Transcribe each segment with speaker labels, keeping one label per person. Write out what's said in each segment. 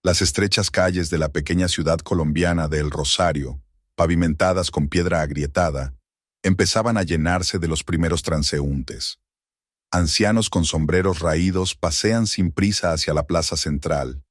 Speaker 1: Las estrechas calles de la pequeña ciudad colombiana de El Rosario, pavimentadas con piedra agrietada, empezaban a llenarse de los primeros transeúntes. Ancianos con sombreros raídos pasean sin prisa hacia la plaza central,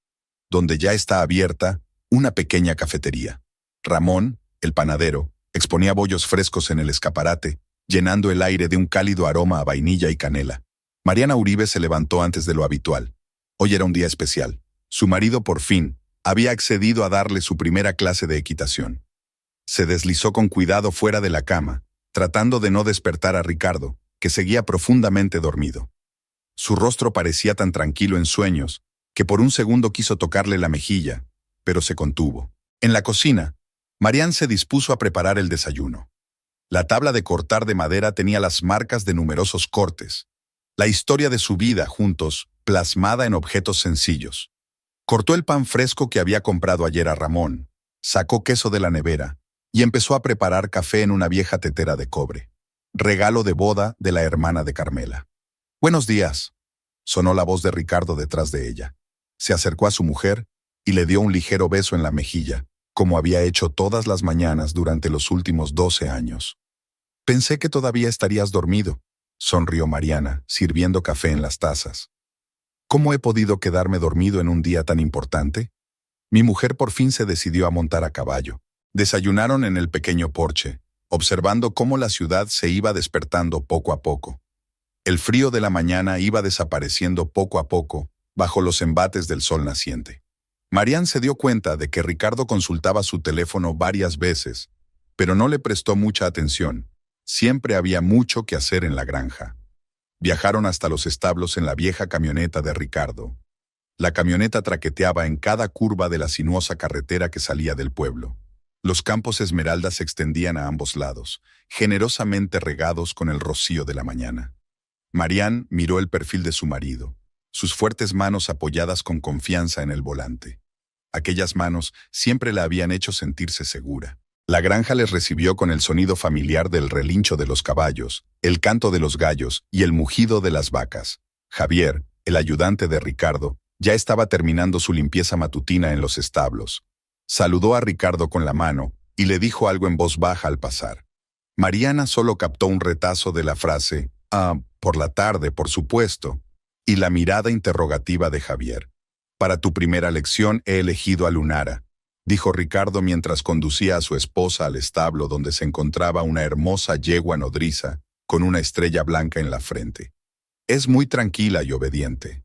Speaker 1: donde ya está abierta una pequeña cafetería. Ramón, el panadero, exponía bollos frescos en el escaparate, llenando el aire de un cálido aroma a vainilla y canela. Mariana Uribe se levantó antes de lo habitual. Hoy era un día especial. Su marido, por fin, había accedido a darle su primera clase de equitación. Se deslizó con cuidado fuera de la cama, tratando de no despertar a Ricardo, que seguía profundamente dormido. Su rostro parecía tan tranquilo en sueños, que por un segundo quiso tocarle la mejilla, pero se contuvo. En la cocina, Marián se dispuso a preparar el desayuno. La tabla de cortar de madera tenía las marcas de numerosos cortes, la historia de su vida juntos, plasmada en objetos sencillos. Cortó el pan fresco que había comprado ayer a Ramón, sacó queso de la nevera y empezó a preparar café en una vieja tetera de cobre, regalo de boda de la hermana de Carmela. «Buenos días», sonó la voz de Ricardo detrás de ella. Se acercó a su mujer y le dio un ligero beso en la mejilla, como había hecho todas las mañanas durante los últimos 12 años. «Pensé que todavía estarías dormido», sonrió Mariana, sirviendo café en las tazas. «¿Cómo he podido quedarme dormido en un día tan importante?» Mi mujer por fin se decidió a montar a caballo. Desayunaron en el pequeño porche, observando cómo la ciudad se iba despertando poco a poco. El frío de la mañana iba desapareciendo poco a poco, bajo los embates del sol naciente. Marián se dio cuenta de que Ricardo consultaba su teléfono varias veces, pero no le prestó mucha atención. Siempre había mucho que hacer en la granja. Viajaron hasta los establos en la vieja camioneta de Ricardo. La camioneta traqueteaba en cada curva de la sinuosa carretera que salía del pueblo. Los campos esmeraldas se extendían a ambos lados, generosamente regados con el rocío de la mañana. Marián miró el perfil de su marido, sus fuertes manos apoyadas con confianza en el volante. Aquellas manos siempre la habían hecho sentirse segura. La granja les recibió con el sonido familiar del relincho de los caballos, el canto de los gallos y el mugido de las vacas. Javier, el ayudante de Ricardo, ya estaba terminando su limpieza matutina en los establos. Saludó a Ricardo con la mano y le dijo algo en voz baja al pasar. Mariana solo captó un retazo de la frase, por la tarde, por supuesto, y la mirada interrogativa de Javier. «Para tu primera lección he elegido a Lunara», dijo Ricardo mientras conducía a su esposa al establo donde se encontraba una hermosa yegua nodriza con una estrella blanca en la frente. «Es muy tranquila y obediente».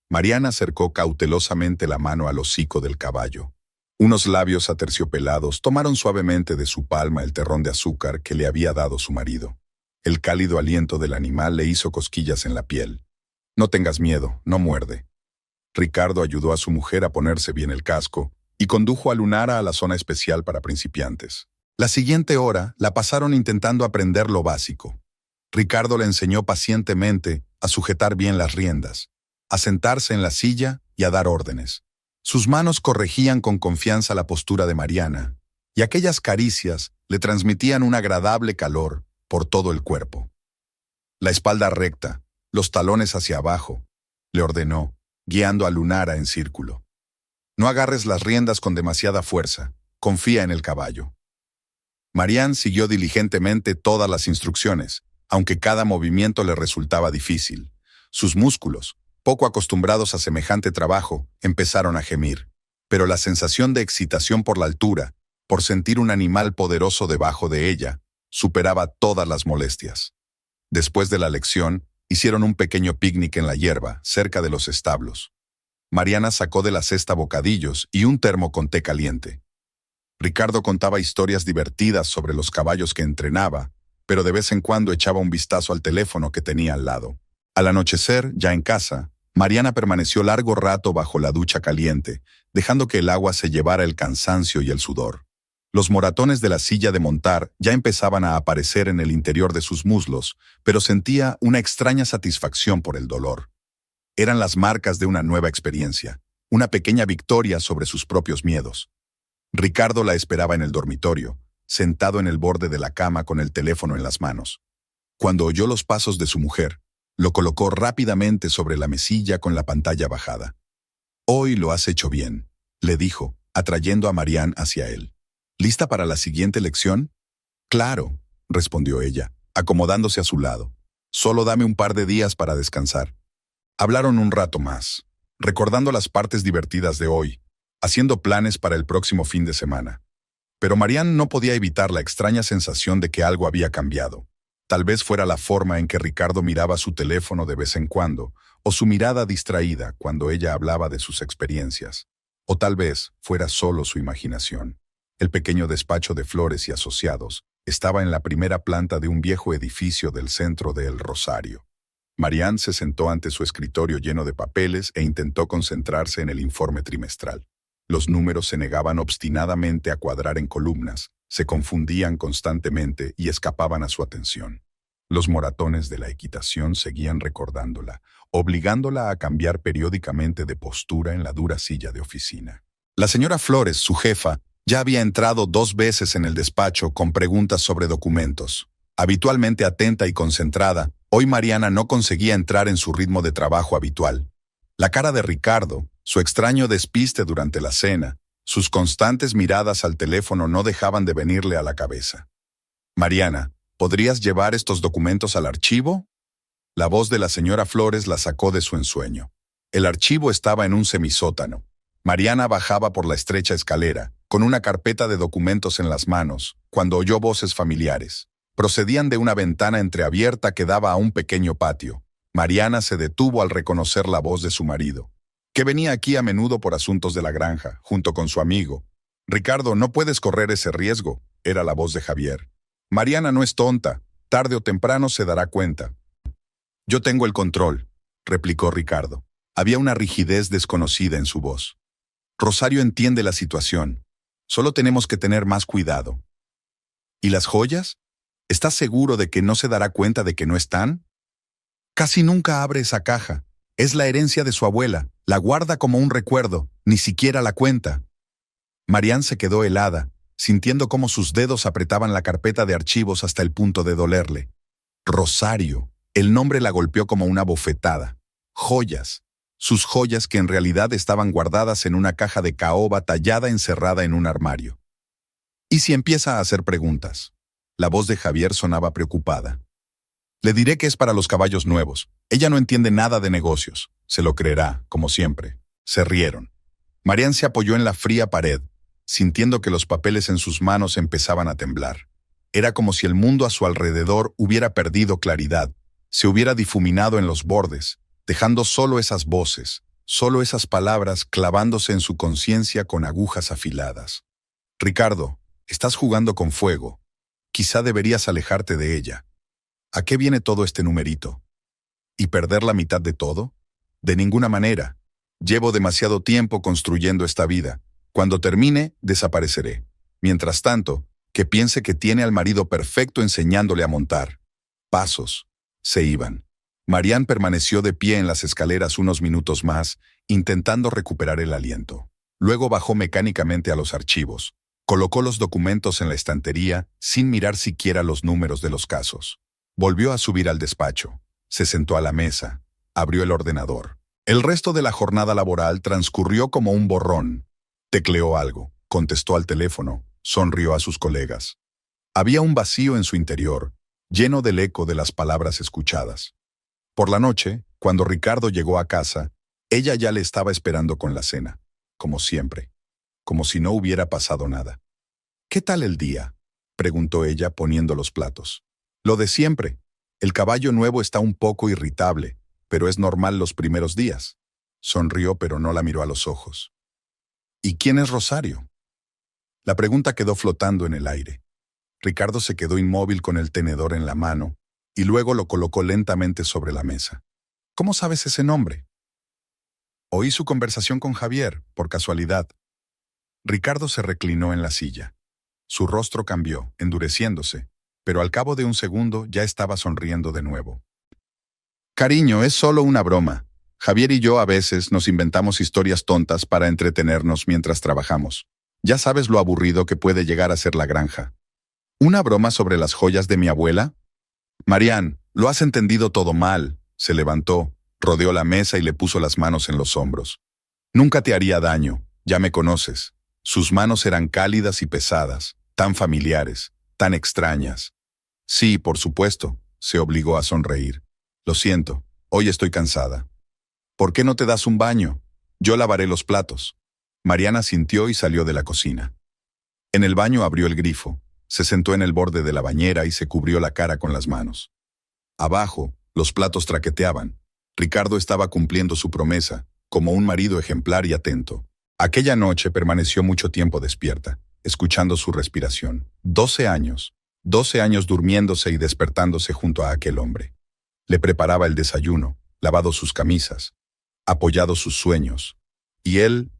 Speaker 1: Mariana acercó cautelosamente la mano al hocico del caballo. Unos labios aterciopelados tomaron suavemente de su palma el terrón de azúcar que le había dado su marido. El cálido aliento del animal le hizo cosquillas en la piel. «No tengas miedo, no muerde». Ricardo ayudó a su mujer a ponerse bien el casco y condujo a Lunara a la zona especial para principiantes. La siguiente hora la pasaron intentando aprender lo básico. Ricardo le enseñó pacientemente a sujetar bien las riendas, a sentarse en la silla y a dar órdenes. Sus manos corregían con confianza la postura de Mariana, y aquellas caricias le transmitían un agradable calor por todo el cuerpo. «La espalda recta, los talones hacia abajo», le ordenó, guiando a Lunara en círculo. «No agarres las riendas con demasiada fuerza, confía en el caballo». Marián siguió diligentemente todas las instrucciones, aunque cada movimiento le resultaba difícil. Sus músculos, poco acostumbrados a semejante trabajo, empezaron a gemir, pero la sensación de excitación por la altura, por sentir un animal poderoso debajo de ella, superaba todas las molestias. Después de la lección, hicieron un pequeño picnic en la hierba, cerca de los establos. Mariana sacó de la cesta bocadillos y un termo con té caliente. Ricardo contaba historias divertidas sobre los caballos que entrenaba, pero de vez en cuando echaba un vistazo al teléfono que tenía al lado. Al anochecer, ya en casa, Mariana permaneció largo rato bajo la ducha caliente, dejando que el agua se llevara el cansancio y el sudor. Los moratones de la silla de montar ya empezaban a aparecer en el interior de sus muslos, pero sentía una extraña satisfacción por el dolor. Eran las marcas de una nueva experiencia, una pequeña victoria sobre sus propios miedos. Ricardo la esperaba en el dormitorio, sentado en el borde de la cama con el teléfono en las manos. Cuando oyó los pasos de su mujer, lo colocó rápidamente sobre la mesilla con la pantalla bajada. «Hoy lo has hecho bien», le dijo, atrayendo a Marianne hacia él. ¿Lista para la siguiente lección? Claro, respondió ella, acomodándose a su lado. Solo dame un par de días para descansar. Hablaron un rato más, recordando las partes divertidas de hoy, haciendo planes para el próximo fin de semana. Pero Marianne no podía evitar la extraña sensación de que algo había cambiado. Tal vez fuera la forma en que Ricardo miraba su teléfono de vez en cuando, o su mirada distraída cuando ella hablaba de sus experiencias. O tal vez fuera solo su imaginación. El pequeño despacho de Flores y Asociados estaba en la primera planta de un viejo edificio del centro de El Rosario. Marianne se sentó ante su escritorio lleno de papeles e intentó concentrarse en el informe trimestral. Los números se negaban obstinadamente a cuadrar en columnas, se confundían constantemente y escapaban a su atención. Los moratones de la equitación seguían recordándola, obligándola a cambiar periódicamente de postura en la dura silla de oficina. La señora Flores, su jefa, ya había entrado 2 veces en el despacho con preguntas sobre documentos. Habitualmente atenta y concentrada, hoy Mariana no conseguía entrar en su ritmo de trabajo habitual. La cara de Ricardo, su extraño despiste durante la cena, sus constantes miradas al teléfono no dejaban de venirle a la cabeza. «Mariana, ¿podrías llevar estos documentos al archivo?» La voz de la señora Flores la sacó de su ensueño. El archivo estaba en un semisótano. Mariana bajaba por la estrecha escalera, con una carpeta de documentos en las manos, cuando oyó voces familiares. Procedían de una ventana entreabierta que daba a un pequeño patio. Mariana se detuvo al reconocer la voz de su marido, que venía aquí a menudo por asuntos de la granja, junto con su amigo. «Ricardo, no puedes correr ese riesgo», era la voz de Javier. «Mariana no es tonta, tarde o temprano se dará cuenta». «Yo tengo el control», replicó Ricardo. Había una rigidez desconocida en su voz. «Rosario entiende la situación. Solo tenemos que tener más cuidado». «¿Y las joyas? ¿Estás seguro de que no se dará cuenta de que no están?» «Casi nunca abre esa caja. Es la herencia de su abuela. La guarda como un recuerdo. Ni siquiera la cuenta». Marianne se quedó helada, sintiendo cómo sus dedos apretaban la carpeta de archivos hasta el punto de dolerle. Rosario. El nombre la golpeó como una bofetada. Joyas. Sus joyas que en realidad estaban guardadas en una caja de caoba tallada encerrada en un armario. ¿Y si empieza a hacer preguntas? La voz de Javier sonaba preocupada. «Le diré que es para los caballos nuevos. Ella no entiende nada de negocios. Se lo creerá, como siempre». Se rieron. Marianne se apoyó en la fría pared, sintiendo que los papeles en sus manos empezaban a temblar. Era como si el mundo a su alrededor hubiera perdido claridad, se hubiera difuminado en los bordes, dejando solo esas voces, solo esas palabras clavándose en su conciencia con agujas afiladas. «Ricardo, estás jugando con fuego. Quizá deberías alejarte de ella. ¿A qué viene todo este numerito? ¿Y perder la mitad de todo? De ninguna manera. Llevo demasiado tiempo construyendo esta vida. Cuando termine, desapareceré. Mientras tanto, que piense que tiene al marido perfecto enseñándole a montar». Pasos. Se iban. Marianne permaneció de pie en las escaleras unos minutos más, intentando recuperar el aliento. Luego bajó mecánicamente a los archivos. Colocó los documentos en la estantería sin mirar siquiera los números de los casos. Volvió a subir al despacho. Se sentó a la mesa. Abrió el ordenador. El resto de la jornada laboral transcurrió como un borrón. Tecleó algo, contestó al teléfono, sonrió a sus colegas. Había un vacío en su interior, lleno del eco de las palabras escuchadas. Por la noche, cuando Ricardo llegó a casa, ella ya le estaba esperando con la cena, como siempre, como si no hubiera pasado nada. «¿Qué tal el día?», preguntó ella poniendo los platos. «Lo de siempre. El caballo nuevo está un poco irritable, pero es normal los primeros días». Sonrió, pero no la miró a los ojos. «¿Y quién es Rosario?». La pregunta quedó flotando en el aire. Ricardo se quedó inmóvil con el tenedor en la mano y luego lo colocó lentamente sobre la mesa. «¿Cómo sabes ese nombre?». «Oí su conversación con Javier, por casualidad». Ricardo se reclinó en la silla. Su rostro cambió, endureciéndose, pero al cabo de un segundo ya estaba sonriendo de nuevo. «Cariño, es solo una broma. Javier y yo a veces nos inventamos historias tontas para entretenernos mientras trabajamos. Ya sabes lo aburrido que puede llegar a ser la granja». «¿Una broma sobre las joyas de mi abuela?». «Marianne, lo has entendido todo mal». Se levantó, rodeó la mesa y le puso las manos en los hombros. «Nunca te haría daño. Ya me conoces. Sus manos eran cálidas y pesadas, tan familiares, tan extrañas. Sí, por supuesto, se obligó a sonreír. Lo siento, hoy estoy cansada. ¿Por qué no te das un baño? Yo lavaré los platos. Mariana sintió y salió de la cocina. En el baño abrió el grifo, se sentó en el borde de la bañera y se cubrió la cara con las manos. Abajo, los platos traqueteaban. Ricardo estaba cumpliendo su promesa, como un marido ejemplar y atento. Aquella noche permaneció mucho tiempo despierta, escuchando su respiración. 12 años. 12 años durmiéndose y despertándose junto a aquel hombre. Le preparaba el desayuno, lavado sus camisas, apoyado sus sueños. Y él...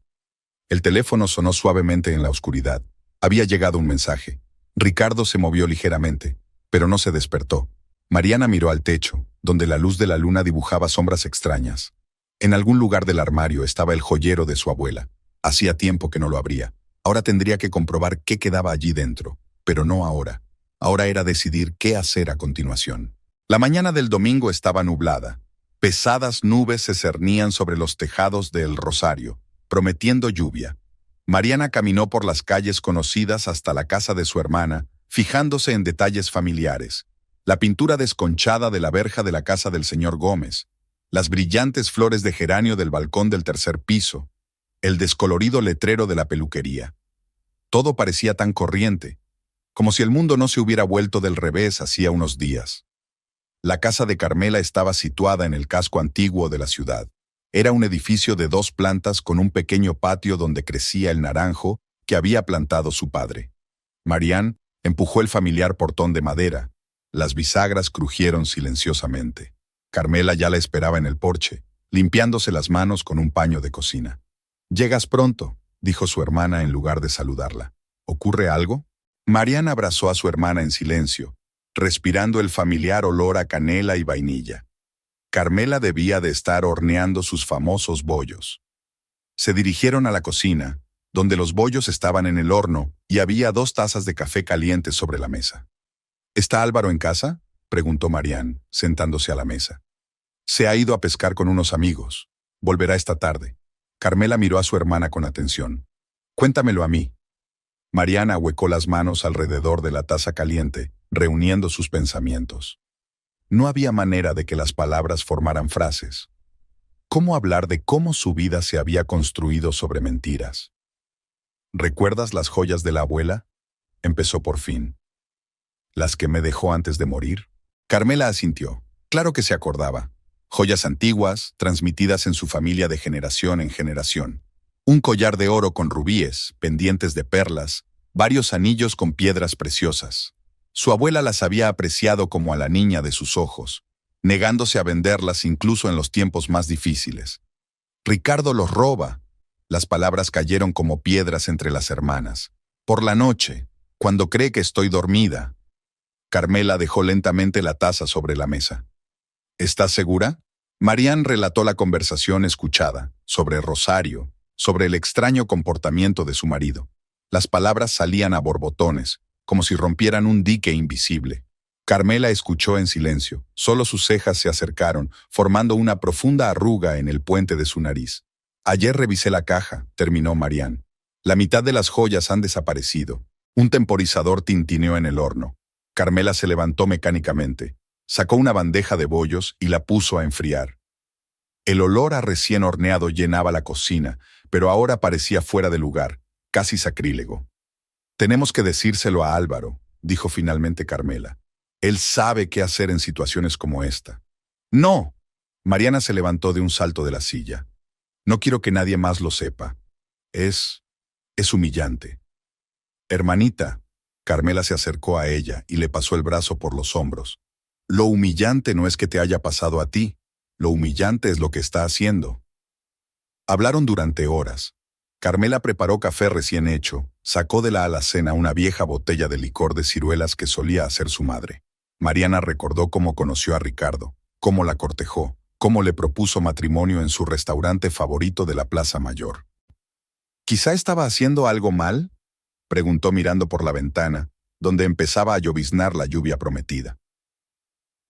Speaker 1: El teléfono sonó suavemente en la oscuridad. Había llegado un mensaje. Ricardo se movió ligeramente, pero no se despertó. Mariana miró al techo, donde la luz de la luna dibujaba sombras extrañas. En algún lugar del armario estaba el joyero de su abuela. Hacía tiempo que no lo abría. Ahora tendría que comprobar qué quedaba allí dentro, pero no ahora. Ahora era decidir qué hacer a continuación. La mañana del domingo estaba nublada. Pesadas nubes se cernían sobre los tejados de El Rosario, prometiendo lluvia. Mariana caminó por las calles conocidas hasta la casa de su hermana, fijándose en detalles familiares. La pintura desconchada de la verja de la casa del señor Gómez, las brillantes flores de geranio del balcón del tercer piso, el descolorido letrero de la peluquería. Todo parecía tan corriente, como si el mundo no se hubiera vuelto del revés hacía unos días. La casa de Carmela estaba situada en el casco antiguo de la ciudad. Era un edificio de 2 plantas con un pequeño patio donde crecía el naranjo que había plantado su padre. Marián empujó el familiar portón de madera. Las bisagras crujieron silenciosamente. Carmela ya la esperaba en el porche, limpiándose las manos con un paño de cocina. «Llegas pronto», dijo su hermana en lugar de saludarla. «¿Ocurre algo?» Marián abrazó a su hermana en silencio, respirando el familiar olor a canela y vainilla. Carmela debía de estar horneando sus famosos bollos. Se dirigieron a la cocina, donde los bollos estaban en el horno y había 2 tazas de café caliente sobre la mesa. «¿Está Álvaro en casa?», preguntó Marián, sentándose a la mesa. «Se ha ido a pescar con unos amigos. Volverá esta tarde». Carmela miró a su hermana con atención. «Cuéntamelo a mí». Marián ahuecó las manos alrededor de la taza caliente, reuniendo sus pensamientos. No había manera de que las palabras formaran frases. ¿Cómo hablar de cómo su vida se había construido sobre mentiras? «¿Recuerdas las joyas de la abuela?», empezó por fin. «¿Las que me dejó antes de morir?». Carmela asintió. Claro que se acordaba. Joyas antiguas, transmitidas en su familia de generación en generación. Un collar de oro con rubíes, pendientes de perlas, varios anillos con piedras preciosas. Su abuela las había apreciado como a la niña de sus ojos, negándose a venderlas incluso en los tiempos más difíciles. «Ricardo los roba». Las palabras cayeron como piedras entre las hermanas. «Por la noche, cuando cree que estoy dormida». Carmela dejó lentamente la taza sobre la mesa. «¿Estás segura?». Marián relató la conversación escuchada, sobre Rosario, sobre el extraño comportamiento de su marido. Las palabras salían a borbotones, como si rompieran un dique invisible. Carmela escuchó en silencio. Solo sus cejas se acercaron, formando una profunda arruga en el puente de su nariz. «Ayer revisé la caja», terminó Marián. «La mitad de las joyas han desaparecido». Un temporizador tintineó en el horno. Carmela se levantó mecánicamente. Sacó una bandeja de bollos y la puso a enfriar. El olor a recién horneado llenaba la cocina, pero ahora parecía fuera de lugar, casi sacrílego. «Tenemos que decírselo a Álvaro», dijo finalmente Carmela. «Él sabe qué hacer en situaciones como esta». «No». Mariana se levantó de un salto de la silla. «No quiero que nadie más lo sepa. Es humillante». «Hermanita», Carmela se acercó a ella y le pasó el brazo por los hombros. «Lo humillante no es que te haya pasado a ti. Lo humillante es lo que está haciendo». Hablaron durante horas. Carmela preparó café recién hecho, sacó de la alacena una vieja botella de licor de ciruelas que solía hacer su madre. Mariana recordó cómo conoció a Ricardo, cómo la cortejó, cómo le propuso matrimonio en su restaurante favorito de la Plaza Mayor. «¿Quizá estaba haciendo algo mal?», preguntó mirando por la ventana, donde empezaba a lloviznar la lluvia prometida.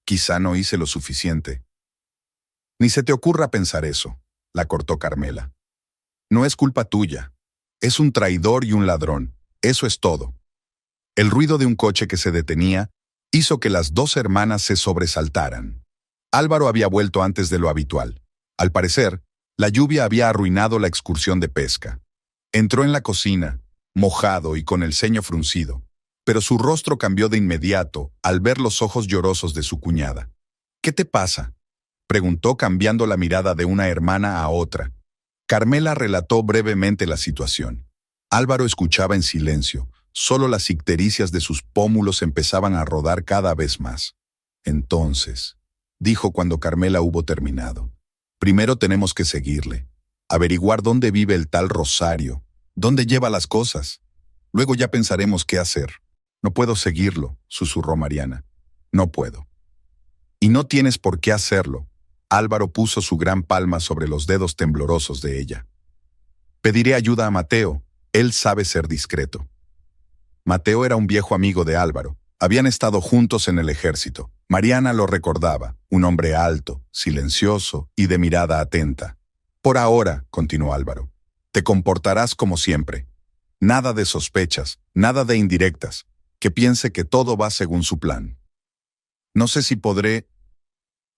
Speaker 1: «Quizá no hice lo suficiente». «Ni se te ocurra pensar eso», la cortó Carmela. «No es culpa tuya. Es un traidor y un ladrón. Eso es todo. El ruido de un coche que se detenía hizo que las dos hermanas se sobresaltaran. Álvaro había vuelto antes de lo habitual. Al parecer, la lluvia había arruinado la excursión de pesca. Entró en la cocina, mojado y con el ceño fruncido, pero su rostro cambió de inmediato al ver los ojos llorosos de su cuñada. «¿Qué te pasa?», preguntó cambiando la mirada de una hermana a otra. Carmela relató brevemente la situación. Álvaro escuchaba en silencio, solo las ictericias de sus pómulos empezaban a rodar cada vez más. «Entonces», dijo cuando Carmela hubo terminado, «primero tenemos que seguirle, averiguar dónde vive el tal Rosario, dónde lleva las cosas. Luego ya pensaremos qué hacer». «No puedo seguirlo», susurró Mariana. «No puedo». «Y no tienes por qué hacerlo». Álvaro puso su gran palma sobre los dedos temblorosos de ella. «Pediré ayuda a Mateo, él sabe ser discreto». Mateo era un viejo amigo de Álvaro. Habían estado juntos en el ejército. Mariana lo recordaba, un hombre alto, silencioso y de mirada atenta. «Por ahora», continuó Álvaro, «te comportarás como siempre. Nada de sospechas, nada de indirectas. Que piense que todo va según su plan». «No sé si podré».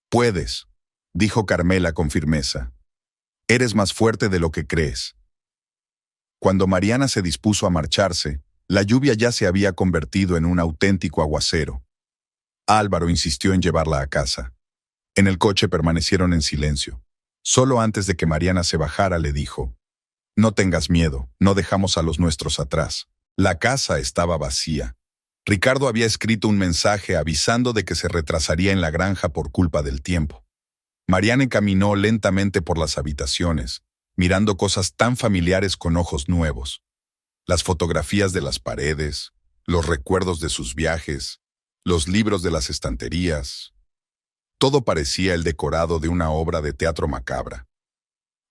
Speaker 1: «Puedes», dijo Carmela con firmeza. «Eres más fuerte de lo que crees». Cuando Mariana se dispuso a marcharse, la lluvia ya se había convertido en un auténtico aguacero. Álvaro insistió en llevarla a casa. En el coche permanecieron en silencio. Solo antes de que Mariana se bajara le dijo: «No tengas miedo, no dejamos a los nuestros atrás». La casa estaba vacía. Ricardo había escrito un mensaje avisando de que se retrasaría en la granja por culpa del tiempo. Mariana caminó lentamente por las habitaciones, mirando cosas tan familiares con ojos nuevos. Las fotografías de las paredes, los recuerdos de sus viajes, los libros de las estanterías. Todo parecía el decorado de una obra de teatro macabra.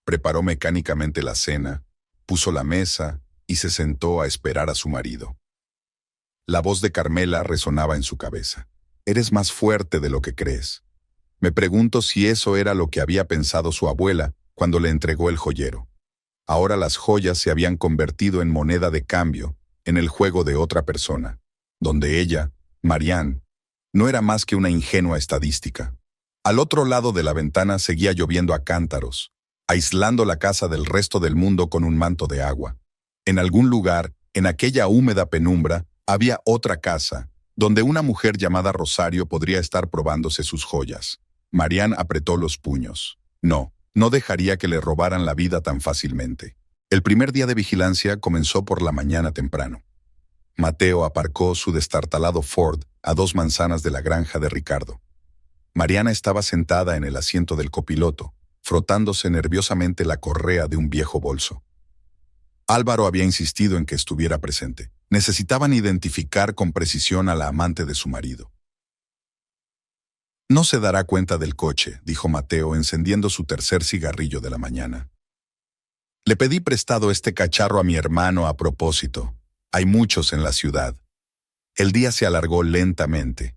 Speaker 1: Preparó mecánicamente la cena, puso la mesa y se sentó a esperar a su marido. La voz de Carmela resonaba en su cabeza. «Eres más fuerte de lo que crees». Me pregunto si eso era lo que había pensado su abuela cuando le entregó el joyero. Ahora las joyas se habían convertido en moneda de cambio en el juego de otra persona, donde ella, Marianne, no era más que una ingenua estadística. Al otro lado de la ventana seguía lloviendo a cántaros, aislando la casa del resto del mundo con un manto de agua. En algún lugar, en aquella húmeda penumbra, había otra casa, donde una mujer llamada Rosario podría estar probándose sus joyas. Marianne apretó los puños. No dejaría que le robaran la vida tan fácilmente. El primer día de vigilancia comenzó por la mañana temprano. Mateo aparcó su destartalado Ford a 2 manzanas de la granja de Ricardo. Mariana estaba sentada en el asiento del copiloto, frotándose nerviosamente la correa de un viejo bolso. Álvaro había insistido en que estuviera presente. Necesitaban identificar con precisión a la amante de su marido. «No se dará cuenta del coche», dijo Mateo, encendiendo su tercer cigarrillo de la mañana. «Le pedí prestado este cacharro a mi hermano a propósito. Hay muchos en la ciudad». El día se alargó lentamente.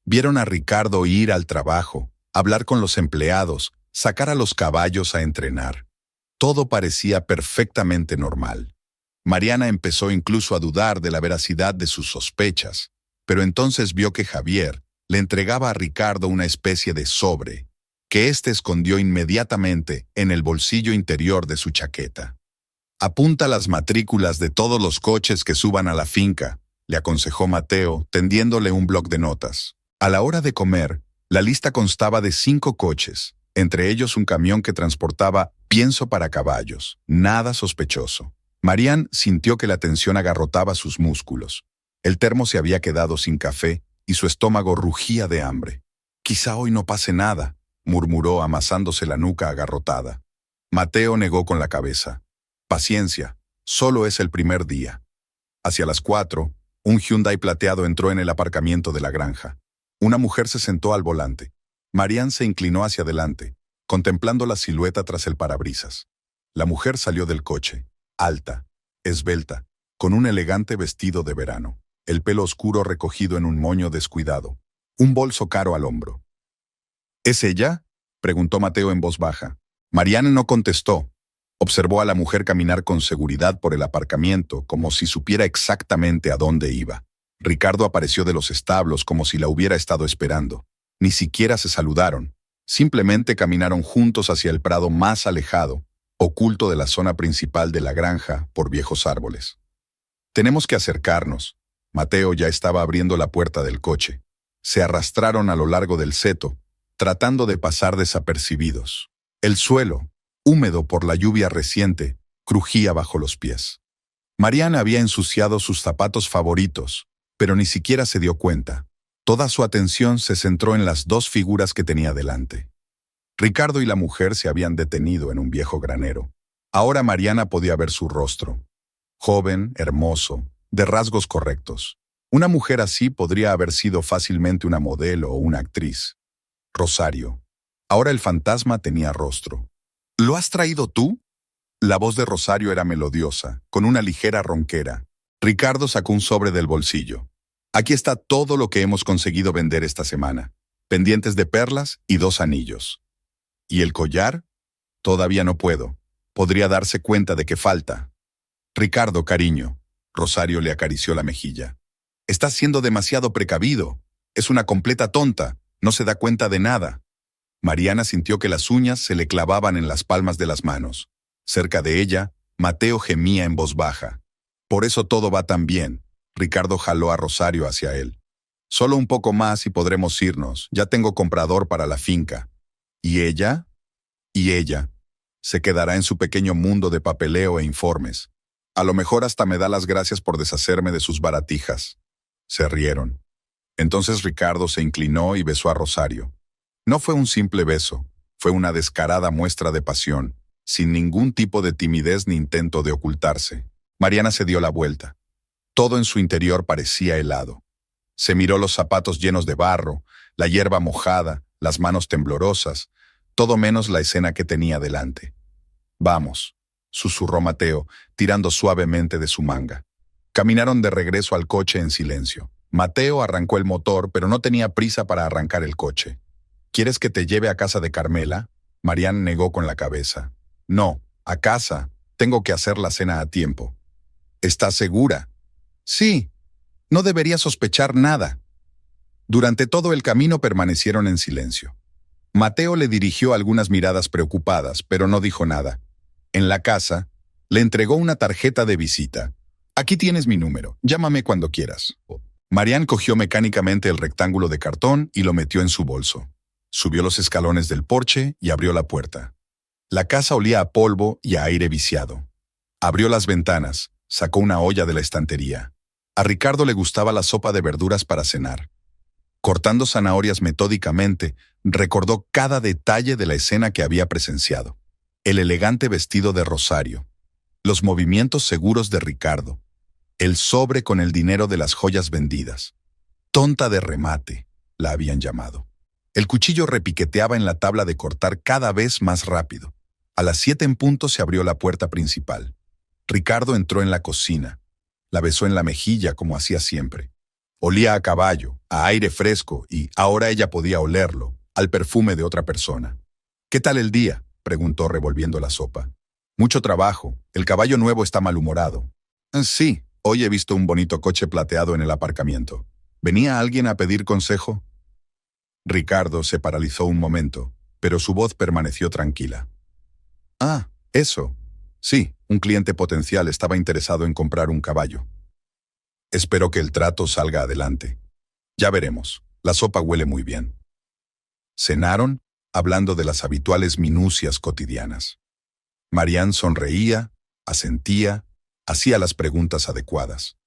Speaker 1: Vieron a Ricardo ir al trabajo, hablar con los empleados, sacar a los caballos a entrenar. Todo parecía perfectamente normal. Mariana empezó incluso a dudar de la veracidad de sus sospechas, pero entonces vio que Javier le entregaba a Ricardo una especie de sobre, que éste escondió inmediatamente en el bolsillo interior de su chaqueta. «Apunta las matrículas de todos los coches que suban a la finca», le aconsejó Mateo, tendiéndole un bloc de notas. A la hora de comer, la lista constaba de 5 coches, entre ellos un camión que transportaba pienso para caballos. Nada sospechoso. Marianne sintió que la tensión agarrotaba sus músculos. El termo se había quedado sin café y su estómago rugía de hambre. «Quizá hoy no pase nada», murmuró amasándose la nuca agarrotada. Mateo negó con la cabeza. «Paciencia, solo es el primer día». Hacia las 4, un Hyundai plateado entró en el aparcamiento de la granja. Una mujer se sentó al volante. Marianne se inclinó hacia adelante, contemplando la silueta tras el parabrisas. La mujer salió del coche, alta, esbelta, con un elegante vestido de verano, el pelo oscuro recogido en un moño descuidado, un bolso caro al hombro. «¿Es ella?», preguntó Mateo en voz baja. Marianne no contestó. Observó a la mujer caminar con seguridad por el aparcamiento, como si supiera exactamente a dónde iba. Ricardo apareció de los establos como si la hubiera estado esperando. Ni siquiera se saludaron. Simplemente caminaron juntos hacia el prado más alejado, oculto de la zona principal de la granja por viejos árboles. Tenemos que acercarnos. Mateo ya estaba abriendo la puerta del coche. Se arrastraron a lo largo del seto, tratando de pasar desapercibidos. El suelo, húmedo por la lluvia reciente, crujía bajo los pies. Mariana había ensuciado sus zapatos favoritos, pero ni siquiera se dio cuenta. Toda su atención se centró en las dos figuras que tenía delante. Ricardo y la mujer se habían detenido en un viejo granero. Ahora Mariana podía ver su rostro. Joven, hermoso, de rasgos correctos. Una mujer así podría haber sido fácilmente una modelo o una actriz. Rosario. Ahora el fantasma tenía rostro. ¿Lo has traído tú? La voz de Rosario era melodiosa, con una ligera ronquera. Ricardo sacó un sobre del bolsillo. Aquí está todo lo que hemos conseguido vender esta semana. Pendientes de perlas y 2 anillos. ¿Y el collar? Todavía no puedo. Podría darse cuenta de que falta. Ricardo, cariño. Rosario le acarició la mejilla. Estás siendo demasiado precavido. Es una completa tonta. No se da cuenta de nada. Mariana sintió que las uñas se le clavaban en las palmas de las manos. Cerca de ella, Mateo gemía en voz baja. Por eso todo va tan bien. Ricardo jaló a Rosario hacia él. Solo un poco más y podremos irnos. Ya tengo comprador para la finca. ¿Y ella? ¿Y ella? Se quedará en su pequeño mundo de papeleo e informes. A lo mejor hasta me da las gracias por deshacerme de sus baratijas. Se rieron. Entonces Ricardo se inclinó y besó a Rosario. No fue un simple beso, fue una descarada muestra de pasión, sin ningún tipo de timidez ni intento de ocultarse. Mariana se dio la vuelta. Todo en su interior parecía helado. Se miró los zapatos llenos de barro, la hierba mojada, las manos temblorosas, todo menos la escena que tenía delante. «Vamos», susurró Mateo, tirando suavemente de su manga. Caminaron de regreso al coche en silencio. Mateo arrancó el motor, pero no tenía prisa para arrancar el coche. ¿Quieres que te lleve a casa de Carmela? Marian negó con la cabeza. No, a casa. Tengo que hacer la cena a tiempo. ¿Estás segura? Sí. No debería sospechar nada. Durante todo el camino permanecieron en silencio. Mateo le dirigió algunas miradas preocupadas, pero no dijo nada. En la casa, le entregó una tarjeta de visita. Aquí tienes mi número. Llámame cuando quieras. Marian cogió mecánicamente el rectángulo de cartón y lo metió en su bolso. Subió los escalones del porche y abrió la puerta. La casa olía a polvo y a aire viciado. Abrió las ventanas, sacó una olla de la estantería. A Ricardo le gustaba la sopa de verduras para cenar. Cortando zanahorias metódicamente, recordó cada detalle de la escena que había presenciado. El elegante vestido de Rosario, los movimientos seguros de Ricardo, el sobre con el dinero de las joyas vendidas. Tonta de remate, la habían llamado. El cuchillo repiqueteaba en la tabla de cortar cada vez más rápido. A las 7 en punto se abrió la puerta principal. Ricardo entró en la cocina. La besó en la mejilla como hacía siempre. Olía a caballo, a aire fresco y, ahora ella podía olerlo, al perfume de otra persona. «¿Qué tal el día?», preguntó revolviendo la sopa. «Mucho trabajo. El caballo nuevo está malhumorado». «Sí, hoy he visto un bonito coche plateado en el aparcamiento. ¿Venía alguien a pedir consejo?». Ricardo se paralizó un momento, pero su voz permaneció tranquila. «Ah, eso. Sí, un cliente potencial estaba interesado en comprar un caballo. Espero que el trato salga adelante. Ya veremos. La sopa huele muy bien». Cenaron, hablando de las habituales minucias cotidianas. Marian sonreía, asentía, hacía las preguntas adecuadas.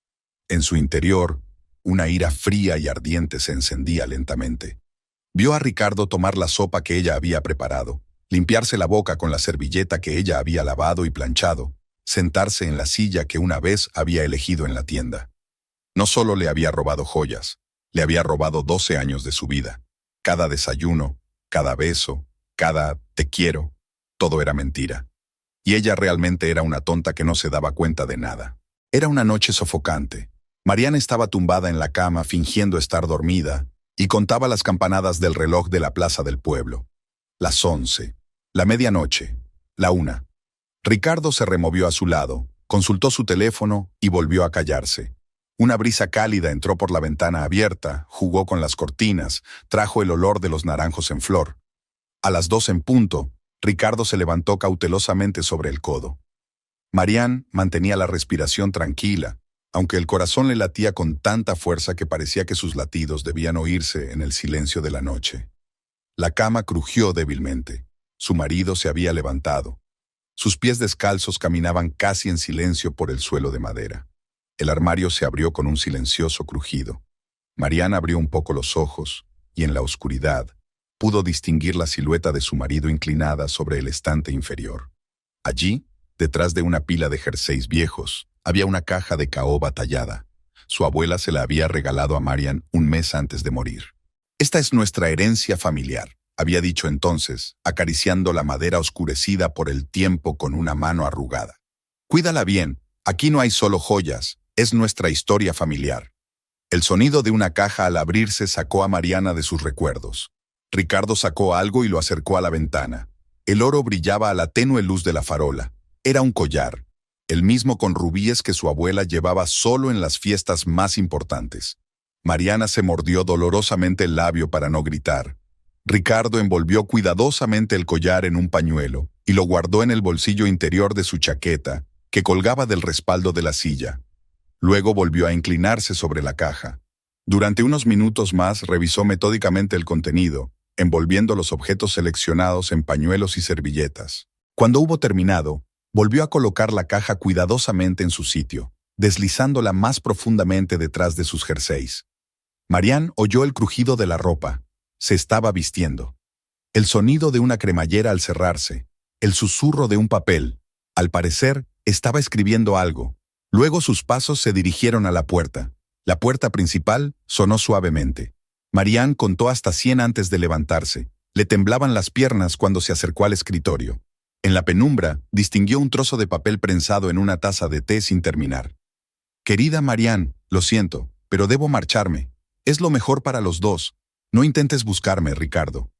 Speaker 1: En su interior, una ira fría y ardiente se encendía lentamente. Vio a Ricardo tomar la sopa que ella había preparado, limpiarse la boca con la servilleta que ella había lavado y planchado, sentarse en la silla que una vez había elegido en la tienda. No solo le había robado joyas, le había robado 12 años de su vida. Cada desayuno, cada beso, cada «te quiero», todo era mentira. Y ella realmente era una tonta que no se daba cuenta de nada. Era una noche sofocante. Mariana estaba tumbada en la cama fingiendo estar dormida y contaba las campanadas del reloj de la plaza del pueblo. Las 11, la medianoche, la 1. Ricardo se removió a su lado, consultó su teléfono y volvió a callarse. Una brisa cálida entró por la ventana abierta, jugó con las cortinas, trajo el olor de los naranjos en flor. A las 2 en punto, Ricardo se levantó cautelosamente sobre el codo. Marianne mantenía la respiración tranquila, aunque el corazón le latía con tanta fuerza que parecía que sus latidos debían oírse en el silencio de la noche. La cama crujió débilmente. Su marido se había levantado. Sus pies descalzos caminaban casi en silencio por el suelo de madera. El armario se abrió con un silencioso crujido. Marianne abrió un poco los ojos, y en la oscuridad pudo distinguir la silueta de su marido inclinada sobre el estante inferior. Allí, detrás de una pila de jerseys viejos, había una caja de caoba tallada. Su abuela se la había regalado a Marianne un mes antes de morir. «Esta es nuestra herencia familiar», había dicho entonces, acariciando la madera oscurecida por el tiempo con una mano arrugada. «Cuídala bien, aquí no hay solo joyas, es nuestra historia familiar». El sonido de una caja al abrirse sacó a Mariana de sus recuerdos. Ricardo sacó algo y lo acercó a la ventana. El oro brillaba a la tenue luz de la farola. Era un collar, el mismo con rubíes que su abuela llevaba solo en las fiestas más importantes. Mariana se mordió dolorosamente el labio para no gritar. Ricardo envolvió cuidadosamente el collar en un pañuelo y lo guardó en el bolsillo interior de su chaqueta, que colgaba del respaldo de la silla. Luego volvió a inclinarse sobre la caja. Durante unos minutos más revisó metódicamente el contenido, envolviendo los objetos seleccionados en pañuelos y servilletas. Cuando hubo terminado, volvió a colocar la caja cuidadosamente en su sitio, deslizándola más profundamente detrás de sus jerseys. Marianne oyó el crujido de la ropa. Se estaba vistiendo. El sonido de una cremallera al cerrarse, el susurro de un papel. Al parecer, estaba escribiendo algo. Luego sus pasos se dirigieron a la puerta. La puerta principal sonó suavemente. Marianne contó hasta 100 antes de levantarse. Le temblaban las piernas cuando se acercó al escritorio. En la penumbra, distinguió un trozo de papel prensado en una taza de té sin terminar. «Querida Marianne, lo siento, pero debo marcharme. Es lo mejor para los dos. No intentes buscarme, Ricardo».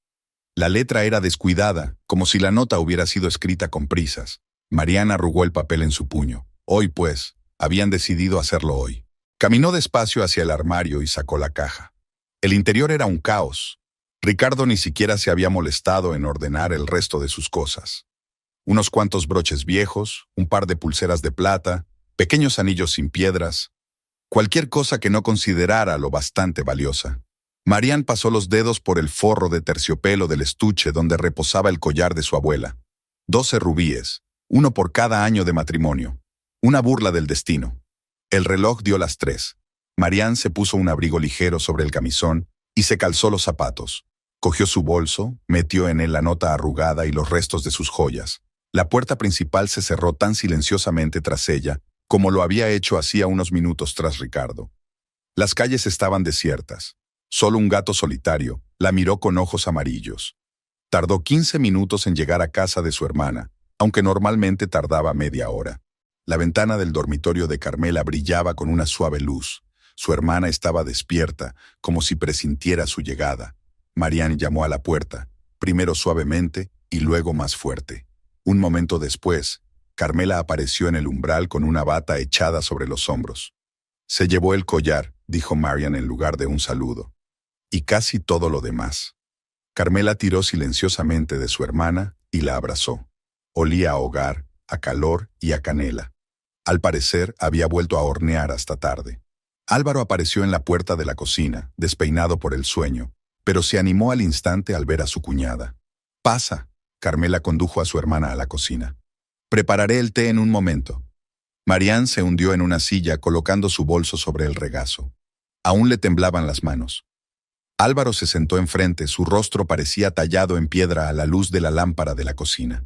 Speaker 1: La letra era descuidada, como si la nota hubiera sido escrita con prisas. Marianne arrugó el papel en su puño. Hoy, pues, habían decidido hacerlo hoy. Caminó despacio hacia el armario y sacó la caja. El interior era un caos. Ricardo ni siquiera se había molestado en ordenar el resto de sus cosas. Unos cuantos broches viejos, un par de pulseras de plata, pequeños anillos sin piedras, cualquier cosa que no considerara lo bastante valiosa. Marianne pasó los dedos por el forro de terciopelo del estuche donde reposaba el collar de su abuela. 12 rubíes, uno por cada año de matrimonio. Una burla del destino. El reloj dio las 3. Marianne se puso un abrigo ligero sobre el camisón y se calzó los zapatos. Cogió su bolso, metió en él la nota arrugada y los restos de sus joyas. La puerta principal se cerró tan silenciosamente tras ella como lo había hecho hacía unos minutos tras Ricardo. Las calles estaban desiertas. Solo un gato solitario la miró con ojos amarillos. Tardó 15 minutos en llegar a casa de su hermana, aunque normalmente tardaba media hora. La ventana del dormitorio de Carmela brillaba con una suave luz. Su hermana estaba despierta, como si presintiera su llegada. Marianne llamó a la puerta, primero suavemente y luego más fuerte. Un momento después, Carmela apareció en el umbral con una bata echada sobre los hombros. «Se llevó el collar», dijo Marianne en lugar de un saludo. «Y casi todo lo demás». Carmela tiró silenciosamente de su hermana y la abrazó. Olía a hogar, a calor y a canela. Al parecer, había vuelto a hornear hasta tarde. Álvaro apareció en la puerta de la cocina, despeinado por el sueño, pero se animó al instante al ver a su cuñada. «Pasa», Carmela condujo a su hermana a la cocina. «Prepararé el té en un momento». Marianne se hundió en una silla colocando su bolso sobre el regazo. Aún le temblaban las manos. Álvaro se sentó enfrente, su rostro parecía tallado en piedra a la luz de la lámpara de la cocina.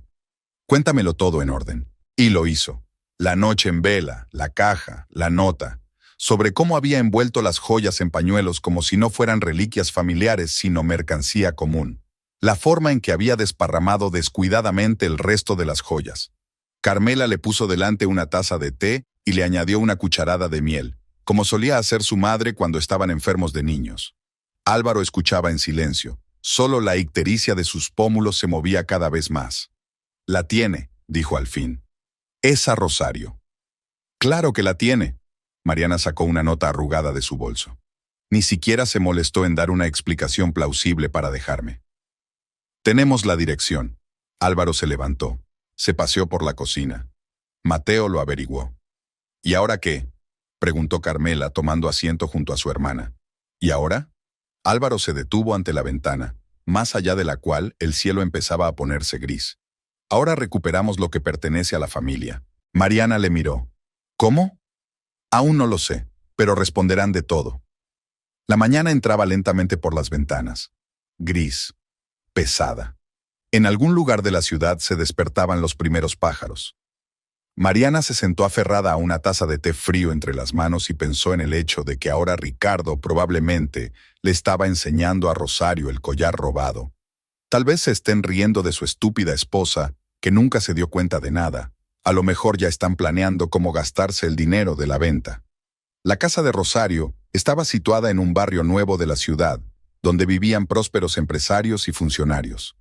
Speaker 1: «Cuéntamelo todo en orden». Y lo hizo. La noche en vela, la caja, la nota, sobre cómo había envuelto las joyas en pañuelos como si no fueran reliquias familiares sino mercancía común. La forma en que había desparramado descuidadamente el resto de las joyas. Carmela le puso delante una taza de té y le añadió una cucharada de miel, como solía hacer su madre cuando estaban enfermos de niños. Álvaro escuchaba en silencio. Solo la ictericia de sus pómulos se movía cada vez más. «La tiene», dijo al fin. Esa Rosario. Claro que la tiene. Mariana sacó una nota arrugada de su bolso. Ni siquiera se molestó en dar una explicación plausible para dejarme. Tenemos la dirección. Álvaro se levantó. Se paseó por la cocina. Mateo lo averiguó. ¿Y ahora qué?, preguntó Carmela tomando asiento junto a su hermana. ¿Y ahora? Álvaro se detuvo ante la ventana, más allá de la cual el cielo empezaba a ponerse gris. Ahora recuperamos lo que pertenece a la familia. Mariana le miró. ¿Cómo? Aún no lo sé, pero responderán de todo. La mañana entraba lentamente por las ventanas. Gris. Pesada. En algún lugar de la ciudad se despertaban los primeros pájaros. Mariana se sentó aferrada a una taza de té frío entre las manos y pensó en el hecho de que ahora Ricardo probablemente le estaba enseñando a Rosario el collar robado. Tal vez se estén riendo de su estúpida esposa, que nunca se dio cuenta de nada. A lo mejor ya están planeando cómo gastarse el dinero de la venta. La casa de Rosario estaba situada en un barrio nuevo de la ciudad, donde vivían prósperos empresarios y funcionarios.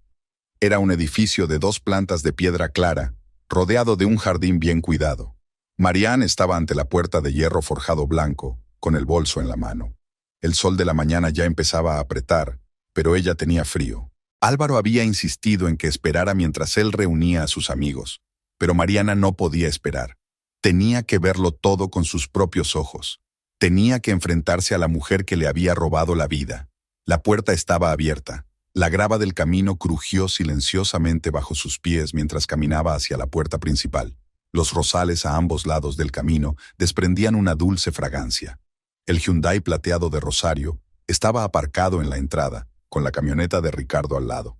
Speaker 1: Era un edificio de 2 plantas de piedra clara, rodeado de un jardín bien cuidado. Marianne estaba ante la puerta de hierro forjado blanco, con el bolso en la mano. El sol de la mañana ya empezaba a apretar, pero ella tenía frío. Álvaro había insistido en que esperara mientras él reunía a sus amigos, pero Mariana no podía esperar. Tenía que verlo todo con sus propios ojos. Tenía que enfrentarse a la mujer que le había robado la vida. La puerta estaba abierta. La grava del camino crujió silenciosamente bajo sus pies mientras caminaba hacia la puerta principal. Los rosales a ambos lados del camino desprendían una dulce fragancia. El Hyundai plateado de Rosario estaba aparcado en la entrada, con la camioneta de Ricardo al lado.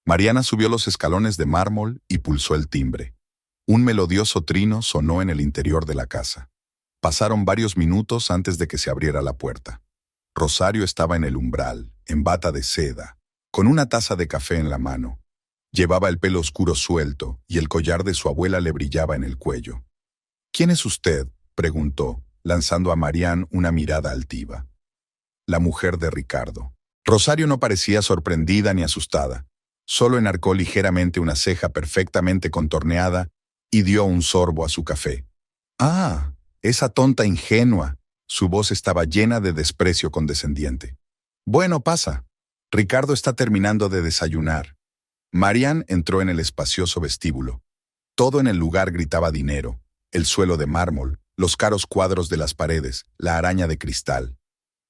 Speaker 1: Mariana subió los escalones de mármol y pulsó el timbre. Un melodioso trino sonó en el interior de la casa. Pasaron varios minutos antes de que se abriera la puerta. Rosario estaba en el umbral, en bata de seda, con una taza de café en la mano. Llevaba el pelo oscuro suelto y el collar de su abuela le brillaba en el cuello. «¿Quién es usted?», preguntó, lanzando a Marianne una mirada altiva. La mujer de Ricardo. Rosario no parecía sorprendida ni asustada. Solo enarcó ligeramente una ceja perfectamente contorneada y dio un sorbo a su café. «Ah, esa tonta ingenua». Su voz estaba llena de desprecio condescendiente. «Bueno, pasa. Ricardo está terminando de desayunar». Marianne entró en el espacioso vestíbulo. Todo en el lugar gritaba dinero: el suelo de mármol, los caros cuadros de las paredes, la araña de cristal.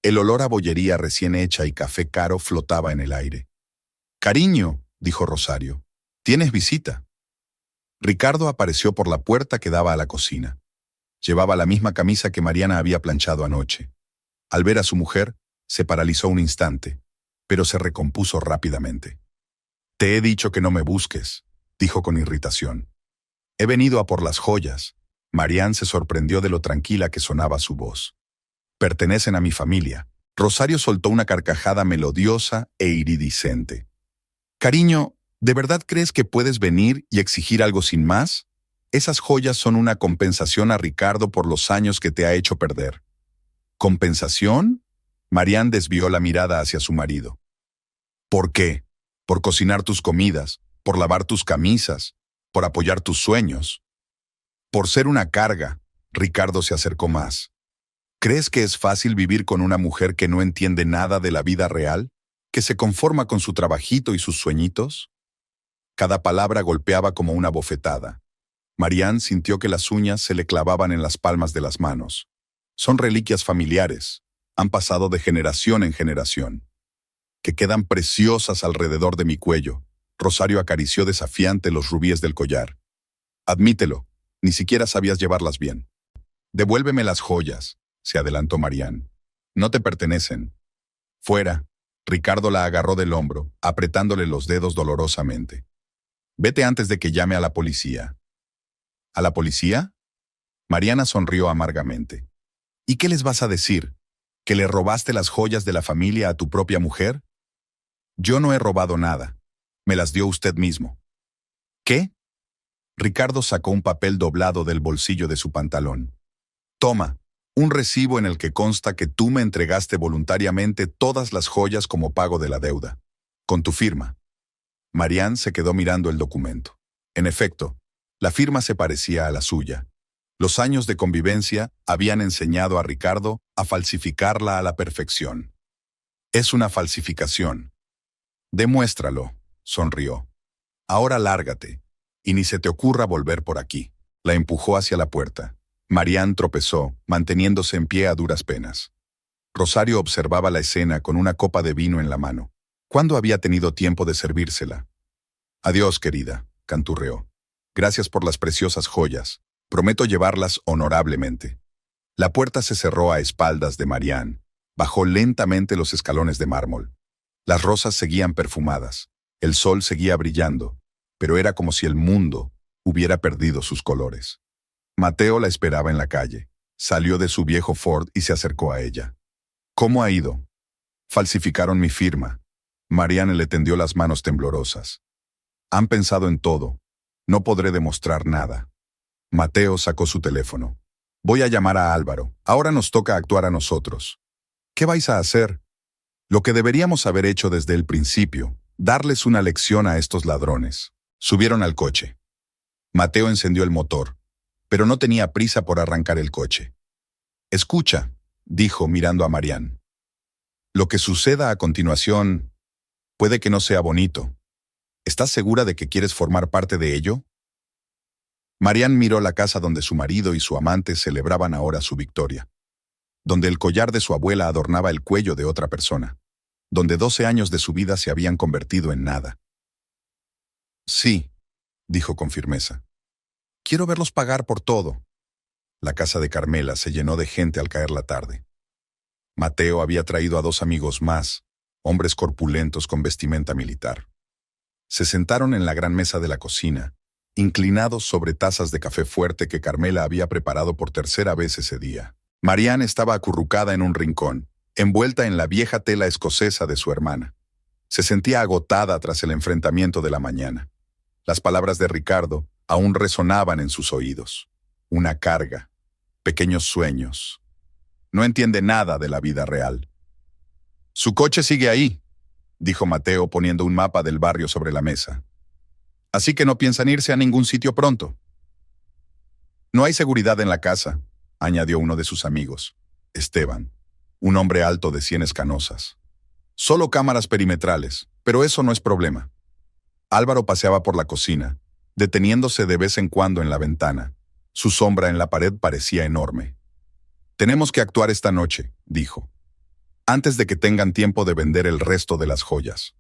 Speaker 1: El olor a bollería recién hecha y café caro flotaba en el aire. «Cariño», dijo Rosario, «tienes visita». Ricardo apareció por la puerta que daba a la cocina. Llevaba la misma camisa que Mariana había planchado anoche. Al ver a su mujer, se paralizó un instante, pero se recompuso rápidamente. «Te he dicho que no me busques», dijo con irritación. «He venido a por las joyas». Marianne se sorprendió de lo tranquila que sonaba su voz. «Pertenecen a mi familia». Rosario soltó una carcajada melodiosa e iridiscente. «Cariño, ¿de verdad crees que puedes venir y exigir algo sin más? Esas joyas son una compensación a Ricardo por los años que te ha hecho perder». «¿Compensación?». Marianne desvió la mirada hacia su marido. «¿Por qué? Por cocinar tus comidas, por lavar tus camisas, por apoyar tus sueños. Por ser una carga». Ricardo se acercó más. «¿Crees que es fácil vivir con una mujer que no entiende nada de la vida real? ¿Que se conforma con su trabajito y sus sueñitos?». Cada palabra golpeaba como una bofetada. Marianne sintió que las uñas se le clavaban en las palmas de las manos. Son reliquias familiares. Han pasado de generación en generación. Que quedan preciosas alrededor de mi cuello. Rosario acarició desafiante los rubíes del collar. «Admítelo, ni siquiera sabías llevarlas bien». «Devuélveme las joyas», se adelantó Marianne. «No te pertenecen». «Fuera». Ricardo la agarró del hombro, apretándole los dedos dolorosamente. «Vete antes de que llame a la policía». «¿A la policía?». Mariana sonrió amargamente. «¿Y qué les vas a decir? ¿Que le robaste las joyas de la familia a tu propia mujer?». «Yo no he robado nada. Me las dio usted mismo». «¿Qué?». Ricardo sacó un papel doblado del bolsillo de su pantalón. «Toma, un recibo en el que consta que tú me entregaste voluntariamente todas las joyas como pago de la deuda. Con tu firma». Marianne se quedó mirando el documento. En efecto, La firma se parecía a la suya. Los años de convivencia habían enseñado a Ricardo a falsificarla a la perfección. Es una falsificación. Demuéstralo, sonrió. Ahora lárgate, y ni se te ocurra volver por aquí. La empujó hacia la puerta. Marián tropezó, manteniéndose en pie a duras penas. Rosario observaba la escena con una copa de vino en la mano. ¿Cuándo había tenido tiempo de servírsela? Adiós, querida, canturreó. Gracias por las preciosas joyas. Prometo llevarlas honorablemente. La puerta se cerró a espaldas de Marián. Bajó lentamente los escalones de mármol. Las rosas seguían perfumadas. El sol seguía brillando, pero era como si el mundo hubiera perdido sus colores. Mateo la esperaba en la calle. Salió de su viejo Ford y se acercó a ella. ¿Cómo ha ido? Falsificaron mi firma. Marián le tendió las manos temblorosas. Han pensado en todo. No podré demostrar nada. Mateo sacó su teléfono. Voy a llamar a Álvaro. Ahora nos toca actuar a nosotros. ¿Qué vais a hacer? Lo que deberíamos haber hecho desde el principio, darles una lección a estos ladrones. Subieron al coche. Mateo encendió el motor, pero no tenía prisa por arrancar el coche. Escucha, dijo mirando a Marián. Lo que suceda a continuación puede que no sea bonito. ¿Estás segura de que quieres formar parte de ello? Marián miró la casa donde su marido y su amante celebraban ahora su victoria, donde el collar de su abuela adornaba el cuello de otra persona, donde 12 años de su vida se habían convertido en nada. Sí, dijo con firmeza. Quiero verlos pagar por todo. La casa de Carmela se llenó de gente al caer la tarde. Mateo había traído a 2 amigos más, hombres corpulentos con vestimenta militar. Se sentaron en la gran mesa de la cocina, inclinados sobre tazas de café fuerte que Carmela había preparado por tercera vez ese día. Marián estaba acurrucada en un rincón, envuelta en la vieja tela escocesa de su hermana. Se sentía agotada tras el enfrentamiento de la mañana. Las palabras de Ricardo aún resonaban en sus oídos. Una carga, pequeños sueños. No entiende nada de la vida real. Su coche sigue ahí, dijo Mateo poniendo un mapa del barrio sobre la mesa. Así que no piensan irse a ningún sitio pronto. No hay seguridad en la casa, añadió uno de sus amigos, Esteban, un hombre alto de sienes canosas. Solo cámaras perimetrales, pero eso no es problema. Álvaro paseaba por la cocina, deteniéndose de vez en cuando en la ventana. Su sombra en la pared parecía enorme. Tenemos que actuar esta noche, dijo, antes de que tengan tiempo de vender el resto de las joyas.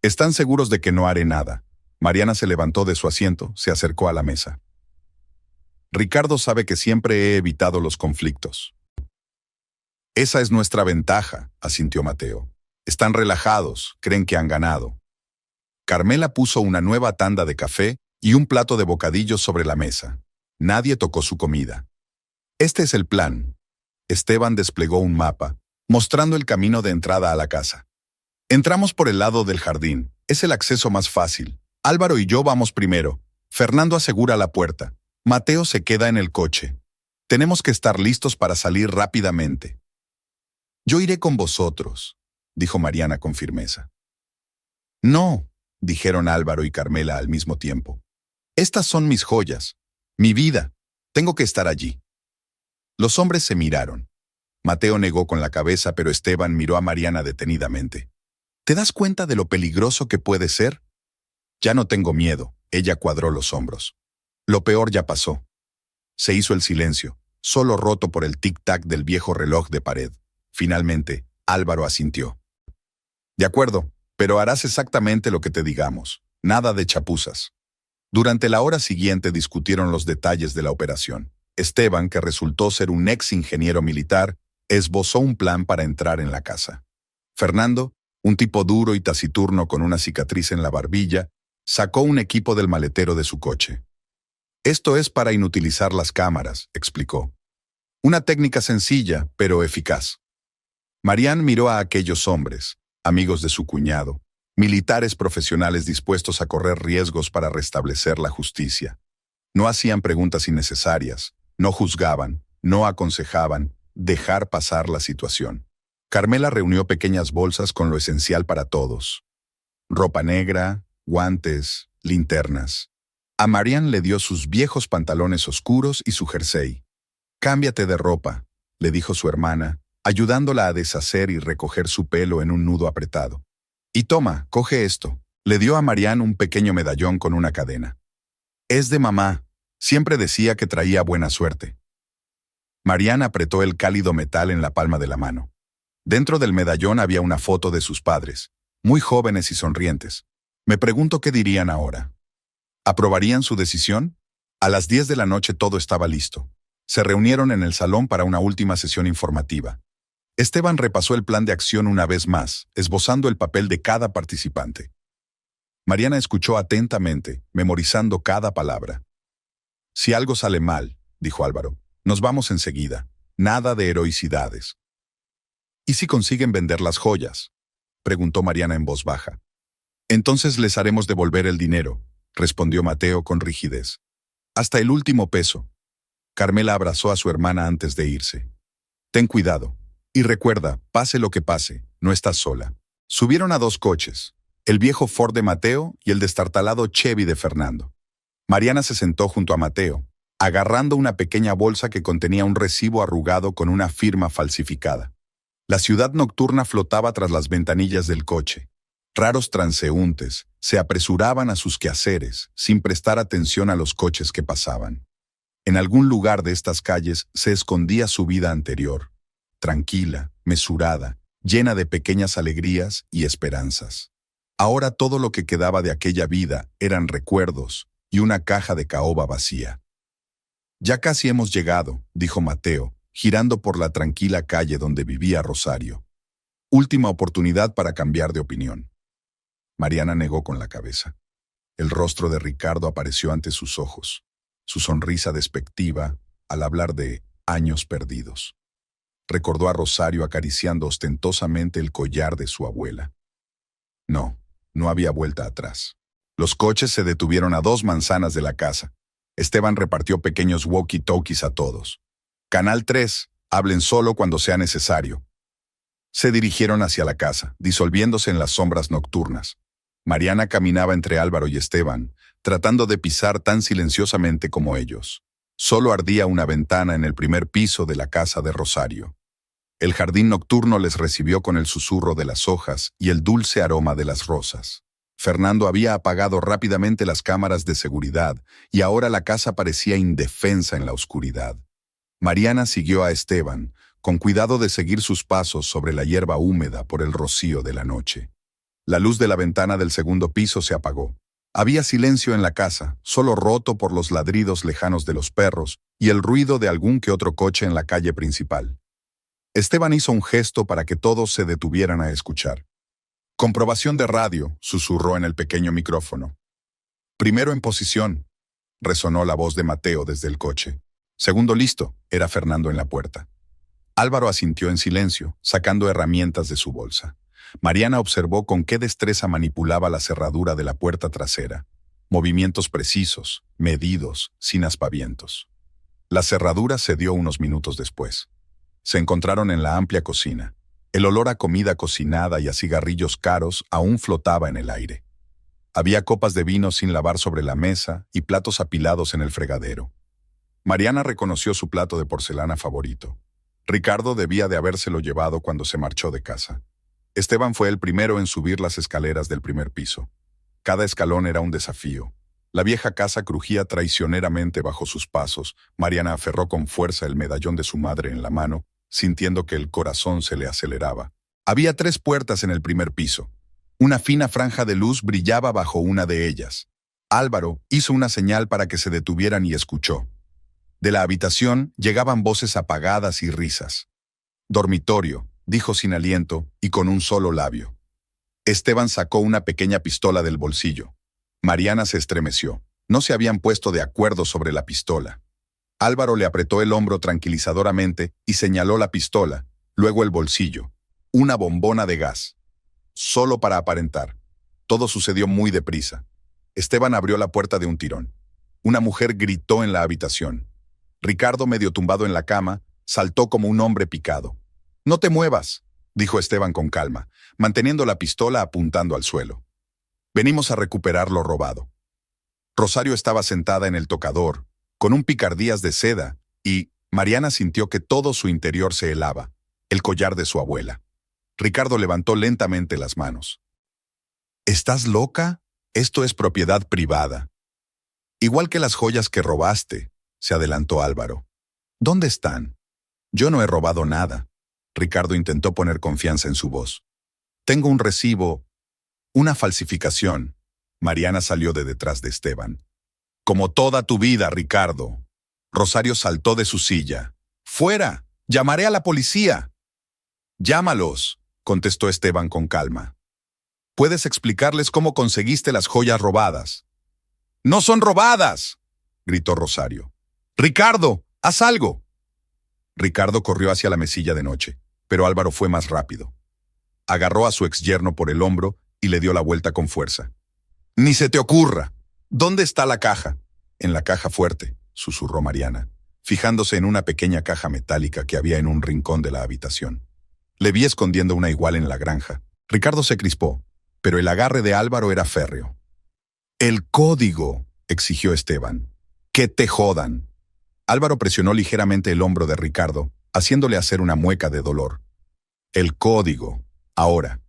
Speaker 1: ¿Están seguros de que no haré nada? Mariana se levantó de su asiento, se acercó a la mesa. Ricardo sabe que siempre he evitado los conflictos. Esa es nuestra ventaja, asintió Mateo. Están relajados, creen que han ganado. Carmela puso una nueva tanda de café y un plato de bocadillos sobre la mesa. Nadie tocó su comida. Este es el plan. Esteban desplegó un mapa, mostrando el camino de entrada a la casa. Entramos por el lado del jardín. Es el acceso más fácil. Álvaro y yo vamos primero. Fernando asegura la puerta. Mateo se queda en el coche. Tenemos que estar listos para salir rápidamente. Yo iré con vosotros, dijo Mariana con firmeza. No, dijeron Álvaro y Carmela al mismo tiempo. Estas son mis joyas, mi vida. Tengo que estar allí. Los hombres se miraron. Mateo negó con la cabeza, pero Esteban miró a Mariana detenidamente. ¿Te das cuenta de lo peligroso que puede ser? Ya no tengo miedo, ella cuadró los hombros. Lo peor ya pasó. Se hizo el silencio, solo roto por el tic-tac del viejo reloj de pared. Finalmente, Álvaro asintió. De acuerdo, pero harás exactamente lo que te digamos. Nada de chapuzas. Durante la hora siguiente discutieron los detalles de la operación. Esteban, que resultó ser un ex ingeniero militar, esbozó un plan para entrar en la casa. Fernando, un tipo duro y taciturno con una cicatriz en la barbilla, sacó un equipo del maletero de su coche. Esto es para inutilizar las cámaras, explicó. Una técnica sencilla, pero eficaz. Marián miró a aquellos hombres, amigos de su cuñado, militares profesionales dispuestos a correr riesgos para restablecer la justicia. No hacían preguntas innecesarias, no juzgaban, no aconsejaban, dejar pasar la situación. Carmela reunió pequeñas bolsas con lo esencial para todos. Ropa negra, guantes, linternas. A Marian le dio sus viejos pantalones oscuros y su jersey. «Cámbiate de ropa», le dijo su hermana, ayudándola a deshacer y recoger su pelo en un nudo apretado. «Y toma, coge esto». Le dio a Marian un pequeño medallón con una cadena. «Es de mamá. Siempre decía que traía buena suerte». Marian apretó el cálido metal en la palma de la mano. Dentro del medallón había una foto de sus padres, muy jóvenes y sonrientes. Me pregunto qué dirían ahora. ¿Aprobarían su decisión? A las 10 de la noche todo estaba listo. Se reunieron en el salón para una última sesión informativa. Esteban repasó el plan de acción una vez más, esbozando el papel de cada participante. Mariana escuchó atentamente, memorizando cada palabra. «Si algo sale mal», dijo Álvaro, «nos vamos enseguida. Nada de heroicidades». «¿Y si consiguen vender las joyas?», preguntó Mariana en voz baja. «Entonces les haremos devolver el dinero», respondió Mateo con rigidez. «Hasta el último peso». Carmela abrazó a su hermana antes de irse. «Ten cuidado. Y recuerda, pase lo que pase, no estás sola». Subieron a 2 coches, el viejo Ford de Mateo y el destartalado Chevy de Fernando. Mariana se sentó junto a Mateo, agarrando una pequeña bolsa que contenía un recibo arrugado con una firma falsificada. La ciudad nocturna flotaba tras las ventanillas del coche. Raros transeúntes se apresuraban a sus quehaceres sin prestar atención a los coches que pasaban. En algún lugar de estas calles se escondía su vida anterior, tranquila, mesurada, llena de pequeñas alegrías y esperanzas. Ahora todo lo que quedaba de aquella vida eran recuerdos y una caja de caoba vacía. «Ya casi hemos llegado», dijo Mateo, girando por la tranquila calle donde vivía Rosario. «Última oportunidad para cambiar de opinión». Mariana negó con la cabeza. El rostro de Ricardo apareció ante sus ojos, su sonrisa despectiva al hablar de años perdidos. Recordó a Rosario acariciando ostentosamente el collar de su abuela. No había vuelta atrás. Los coches se detuvieron a 2 manzanas de la casa. Esteban repartió pequeños walkie-talkies a todos. «Canal 3, hablen solo cuando sea necesario». Se dirigieron hacia la casa, disolviéndose en las sombras nocturnas. Mariana caminaba entre Álvaro y Esteban, tratando de pisar tan silenciosamente como ellos. Solo ardía una ventana en el primer piso de la casa de Rosario. El jardín nocturno les recibió con el susurro de las hojas y el dulce aroma de las rosas. Fernando había apagado rápidamente las cámaras de seguridad y ahora la casa parecía indefensa en la oscuridad. Mariana siguió a Esteban, con cuidado de seguir sus pasos sobre la hierba húmeda por el rocío de la noche. La luz de la ventana del segundo piso se apagó. Había silencio en la casa, solo roto por los ladridos lejanos de los perros y el ruido de algún que otro coche en la calle principal. Esteban hizo un gesto para que todos se detuvieran a escuchar. «Comprobación de radio», susurró en el pequeño micrófono. «Primero en posición», resonó la voz de Mateo desde el coche. «Segundo listo», era Fernando en la puerta. Álvaro asintió en silencio, sacando herramientas de su bolsa. Mariana observó con qué destreza manipulaba la cerradura de la puerta trasera. Movimientos precisos, medidos, sin aspavientos. La cerradura cedió unos minutos después. Se encontraron en la amplia cocina. El olor a comida cocinada y a cigarrillos caros aún flotaba en el aire. Había copas de vino sin lavar sobre la mesa y platos apilados en el fregadero. Mariana reconoció su plato de porcelana favorito. Ricardo debía de habérselo llevado cuando se marchó de casa. Esteban fue el primero en subir las escaleras del primer piso. Cada escalón era un desafío. La vieja casa crujía traicioneramente bajo sus pasos. Mariana aferró con fuerza el medallón de su madre en la mano, sintiendo que el corazón se le aceleraba. Había 3 puertas en el primer piso. Una fina franja de luz brillaba bajo una de ellas. Álvaro hizo una señal para que se detuvieran y escuchó. De la habitación llegaban voces apagadas y risas. «Dormitorio», dijo sin aliento y con un solo labio. Esteban sacó una pequeña pistola del bolsillo. Mariana se estremeció. No se habían puesto de acuerdo sobre la pistola. Álvaro le apretó el hombro tranquilizadoramente y señaló la pistola, luego el bolsillo. Una bombona de gas. Solo para aparentar. Todo sucedió muy deprisa. Esteban abrió la puerta de un tirón. Una mujer gritó en la habitación. Ricardo, medio tumbado en la cama, saltó como un hombre picado. «No te muevas», dijo Esteban con calma, manteniendo la pistola apuntando al suelo. «Venimos a recuperar lo robado». Rosario estaba sentada en el tocador, con un picardías de seda, y Mariana sintió que todo su interior se helaba, el collar de su abuela. Ricardo levantó lentamente las manos. ¿Estás loca? Esto es propiedad privada. Igual que las joyas que robaste, se adelantó Álvaro. ¿Dónde están? Yo no he robado nada. Ricardo intentó poner confianza en su voz. Tengo un recibo, una falsificación. Mariana salió de detrás de Esteban. Como toda tu vida, Ricardo. Rosario saltó de su silla. ¡Fuera! ¡Llamaré a la policía! Llámalos, contestó Esteban con calma. ¿Puedes explicarles cómo conseguiste las joyas robadas? ¡No son robadas!, gritó Rosario. ¡Ricardo, haz algo! Ricardo corrió hacia la mesilla de noche, pero Álvaro fue más rápido. Agarró a su exyerno por el hombro y le dio la vuelta con fuerza. ¡Ni se te ocurra! ¿Dónde está la caja? En la caja fuerte, susurró Mariana, fijándose en una pequeña caja metálica que había en un rincón de la habitación. Le vi escondiendo una igual en la granja. Ricardo se crispó, pero el agarre de Álvaro era férreo. «¡El código!», exigió Esteban. «¡Que te jodan!». Álvaro presionó ligeramente el hombro de Ricardo, haciéndole hacer una mueca de dolor. «El código. Ahora».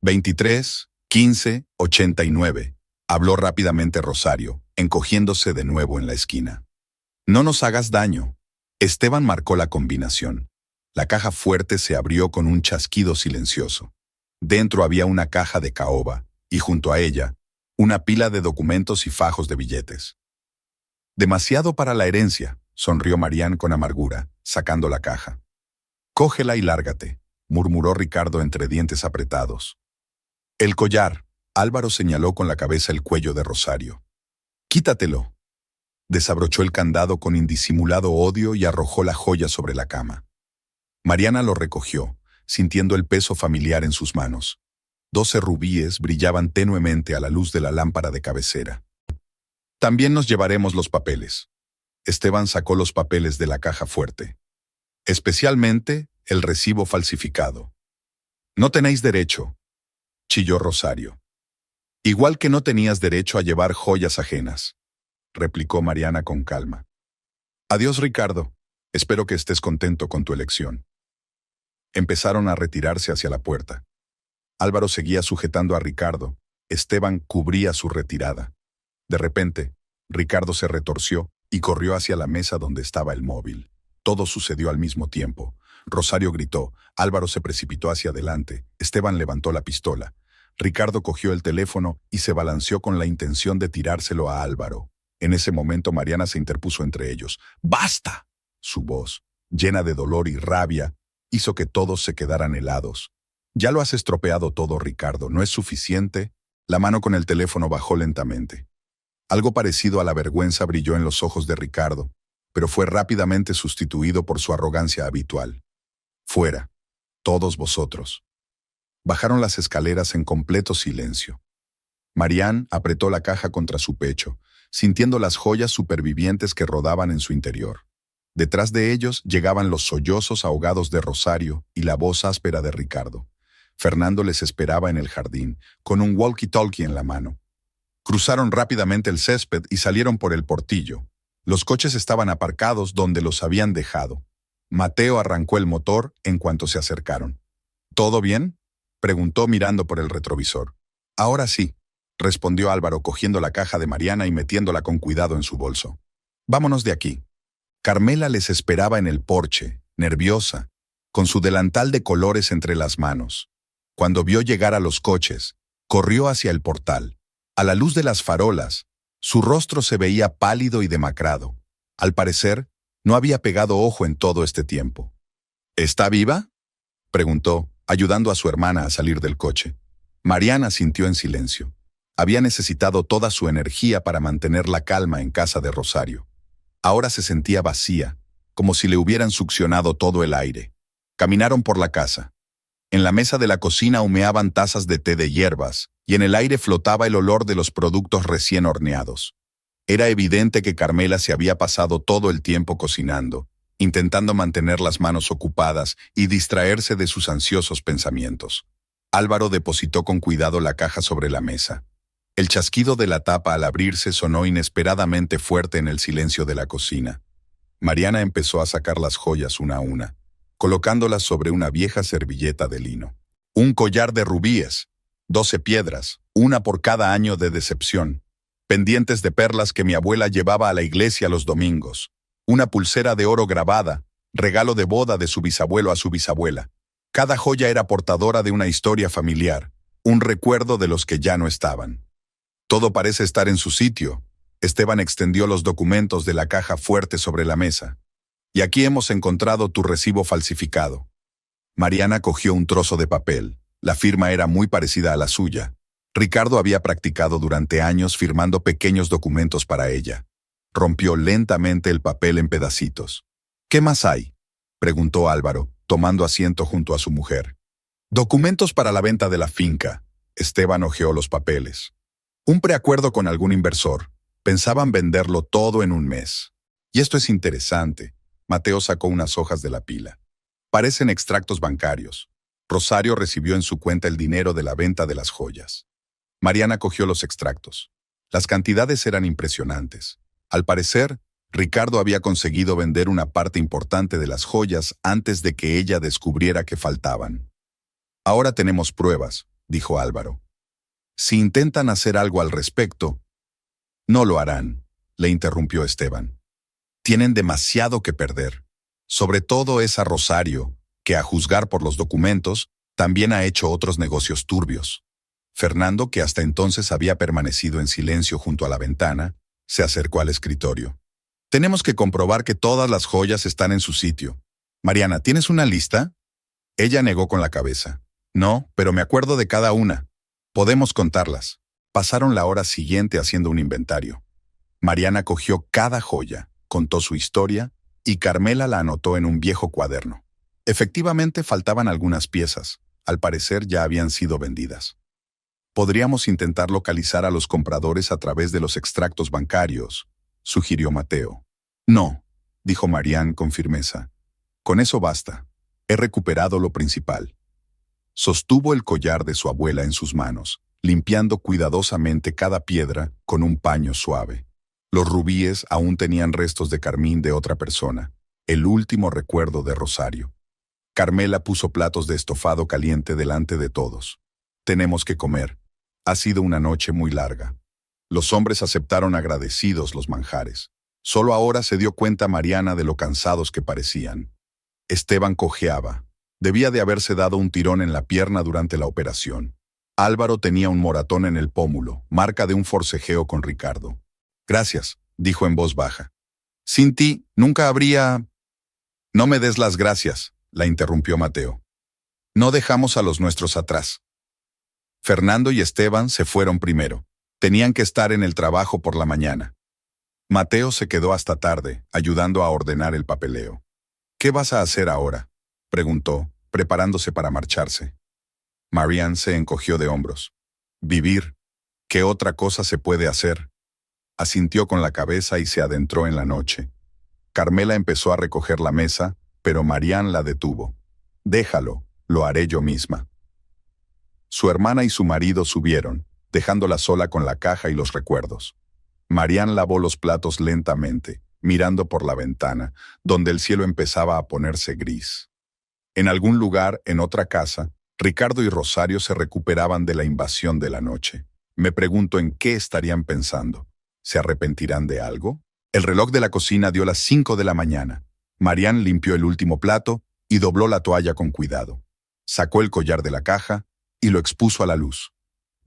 Speaker 1: 23, 15, 89, habló rápidamente Rosario, encogiéndose de nuevo en la esquina. «No nos hagas daño». Esteban marcó la combinación. La caja fuerte se abrió con un chasquido silencioso. Dentro había una caja de caoba, y junto a ella, una pila de documentos y fajos de billetes. «Demasiado para la herencia», sonrió Marián con amargura, sacando la caja. «Cógela y lárgate», murmuró Ricardo entre dientes apretados. «El collar», Álvaro señaló con la cabeza el cuello de Rosario. «Quítatelo». Desabrochó el candado con indisimulado odio y arrojó la joya sobre la cama. Mariana lo recogió, sintiendo el peso familiar en sus manos. 12 rubíes brillaban tenuemente a la luz de la lámpara de cabecera. «También nos llevaremos los papeles». Esteban sacó los papeles de la caja fuerte. «Especialmente el recibo falsificado». «No tenéis derecho», chilló Rosario. «Igual que no tenías derecho a llevar joyas ajenas», replicó Mariana con calma. «Adiós, Ricardo. Espero que estés contento con tu elección». Empezaron a retirarse hacia la puerta. Álvaro seguía sujetando a Ricardo. Esteban cubría su retirada. De repente, Ricardo se retorció y corrió hacia la mesa donde estaba el móvil. Todo sucedió al mismo tiempo. Rosario gritó, Álvaro se precipitó hacia adelante, Esteban levantó la pistola. Ricardo cogió el teléfono y se balanceó con la intención de tirárselo a Álvaro. En ese momento Mariana se interpuso entre ellos. ¡Basta! Su voz, llena de dolor y rabia, hizo que todos se quedaran helados. «Ya lo has estropeado todo, Ricardo, ¿no es suficiente?» La mano con el teléfono bajó lentamente. Algo parecido a la vergüenza brilló en los ojos de Ricardo, pero fue rápidamente sustituido por su arrogancia habitual. «Fuera, todos vosotros». Bajaron las escaleras en completo silencio. Marián apretó la caja contra su pecho, sintiendo las joyas supervivientes que rodaban en su interior. Detrás de ellos llegaban los sollozos ahogados de Rosario y la voz áspera de Ricardo. Fernando les esperaba en el jardín, con un walkie-talkie en la mano. Cruzaron rápidamente el césped y salieron por el portillo. Los coches estaban aparcados donde los habían dejado. Mateo arrancó el motor en cuanto se acercaron. «¿Todo bien?», preguntó mirando por el retrovisor. «Ahora sí», respondió Álvaro cogiendo la caja de Mariana y metiéndola con cuidado en su bolso. «Vámonos de aquí». Carmela les esperaba en el porche, nerviosa, con su delantal de colores entre las manos. Cuando vio llegar a los coches, corrió hacia el portal. A la luz de las farolas, su rostro se veía pálido y demacrado. Al parecer, no había pegado ojo en todo este tiempo. «¿Está viva?», preguntó, ayudando a su hermana a salir del coche. Mariana sintió en silencio. Había necesitado toda su energía para mantener la calma en casa de Rosario. Ahora se sentía vacía, como si le hubieran succionado todo el aire. Caminaron por la casa. En la mesa de la cocina humeaban tazas de té de hierbas, y en el aire flotaba el olor de los productos recién horneados. Era evidente que Carmela se había pasado todo el tiempo cocinando, intentando mantener las manos ocupadas y distraerse de sus ansiosos pensamientos. Álvaro depositó con cuidado la caja sobre la mesa. El chasquido de la tapa al abrirse sonó inesperadamente fuerte en el silencio de la cocina. Mariana empezó a sacar las joyas una a una, colocándolas sobre una vieja servilleta de lino. Un collar de rubíes, 12 piedras, una por cada año de decepción, pendientes de perlas que mi abuela llevaba a la iglesia los domingos, una pulsera de oro grabada, regalo de boda de su bisabuelo a su bisabuela. Cada joya era portadora de una historia familiar, un recuerdo de los que ya no estaban. Todo parece estar en su sitio. Esteban extendió los documentos de la caja fuerte sobre la mesa. Y aquí hemos encontrado tu recibo falsificado. Mariana cogió un trozo de papel. La firma era muy parecida a la suya. Ricardo había practicado durante años firmando pequeños documentos para ella. Rompió lentamente el papel en pedacitos. ¿Qué más hay?, preguntó Álvaro, tomando asiento junto a su mujer. Documentos para la venta de la finca. Esteban hojeó los papeles. Un preacuerdo con algún inversor. Pensaban venderlo todo en un mes. Y esto es interesante. Mateo sacó unas hojas de la pila. Parecen extractos bancarios. Rosario recibió en su cuenta el dinero de la venta de las joyas. Mariana cogió los extractos. Las cantidades eran impresionantes. Al parecer, Ricardo había conseguido vender una parte importante de las joyas antes de que ella descubriera que faltaban. Ahora tenemos pruebas, dijo Álvaro. Si intentan hacer algo al respecto, no lo harán, le interrumpió Esteban. Tienen demasiado que perder. Sobre todo esa Rosario, que a juzgar por los documentos, también ha hecho otros negocios turbios. Fernando, que hasta entonces había permanecido en silencio junto a la ventana, se acercó al escritorio. Tenemos que comprobar que todas las joyas están en su sitio. Mariana, ¿tienes una lista? Ella negó con la cabeza. No, pero me acuerdo de cada una. Podemos contarlas. Pasaron la hora siguiente haciendo un inventario. Mariana cogió cada joya, contó su historia, y Carmela la anotó en un viejo cuaderno. Efectivamente faltaban algunas piezas. Al parecer ya habían sido vendidas. Podríamos intentar localizar a los compradores a través de los extractos bancarios, sugirió Mateo. No, dijo Marianne con firmeza. Con eso basta. He recuperado lo principal. Sostuvo el collar de su abuela en sus manos, limpiando cuidadosamente cada piedra con un paño suave. Los rubíes aún tenían restos de carmín de otra persona, el último recuerdo de Rosario. Carmela puso platos de estofado caliente delante de todos. Tenemos que comer. Ha sido una noche muy larga. Los hombres aceptaron agradecidos los manjares. Solo ahora se dio cuenta Mariana de lo cansados que parecían. Esteban cojeaba. Debía de haberse dado un tirón en la pierna durante la operación. Álvaro tenía un moratón en el pómulo, marca de un forcejeo con Ricardo. Gracias, dijo en voz baja. Sin ti, nunca habría... No me des las gracias, la interrumpió Mateo. No dejamos a los nuestros atrás. Fernando y Esteban se fueron primero. Tenían que estar en el trabajo por la mañana. Mateo se quedó hasta tarde, ayudando a ordenar el papeleo. ¿Qué vas a hacer ahora?, preguntó, preparándose para marcharse. Marianne se encogió de hombros. Vivir. ¿Qué otra cosa se puede hacer? Asintió con la cabeza y se adentró en la noche. Carmela empezó a recoger la mesa, pero Marianne la detuvo. Déjalo, lo haré yo misma. Su hermana y su marido subieron, dejándola sola con la caja y los recuerdos. Marianne lavó los platos lentamente, mirando por la ventana, donde el cielo empezaba a ponerse gris. En algún lugar, en otra casa, Ricardo y Rosario se recuperaban de la invasión de la noche. Me pregunto en qué estarían pensando. ¿Se arrepentirán de algo? El reloj de la cocina dio las 5 de la mañana. Marianne limpió el último plato y dobló la toalla con cuidado. Sacó el collar de la caja y lo expuso a la luz.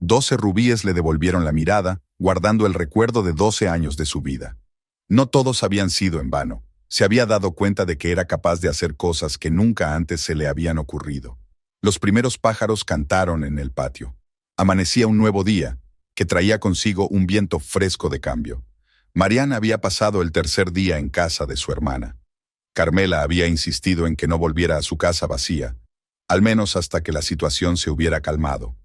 Speaker 1: 12 rubíes le devolvieron la mirada, guardando el recuerdo de 12 años de su vida. No todos habían sido en vano. Se había dado cuenta de que era capaz de hacer cosas que nunca antes se le habían ocurrido. Los primeros pájaros cantaron en el patio. Amanecía un nuevo día, que traía consigo un viento fresco de cambio. Marianne había pasado el tercer día en casa de su hermana. Carmela había insistido en que no volviera a su casa vacía, al menos hasta que la situación se hubiera calmado.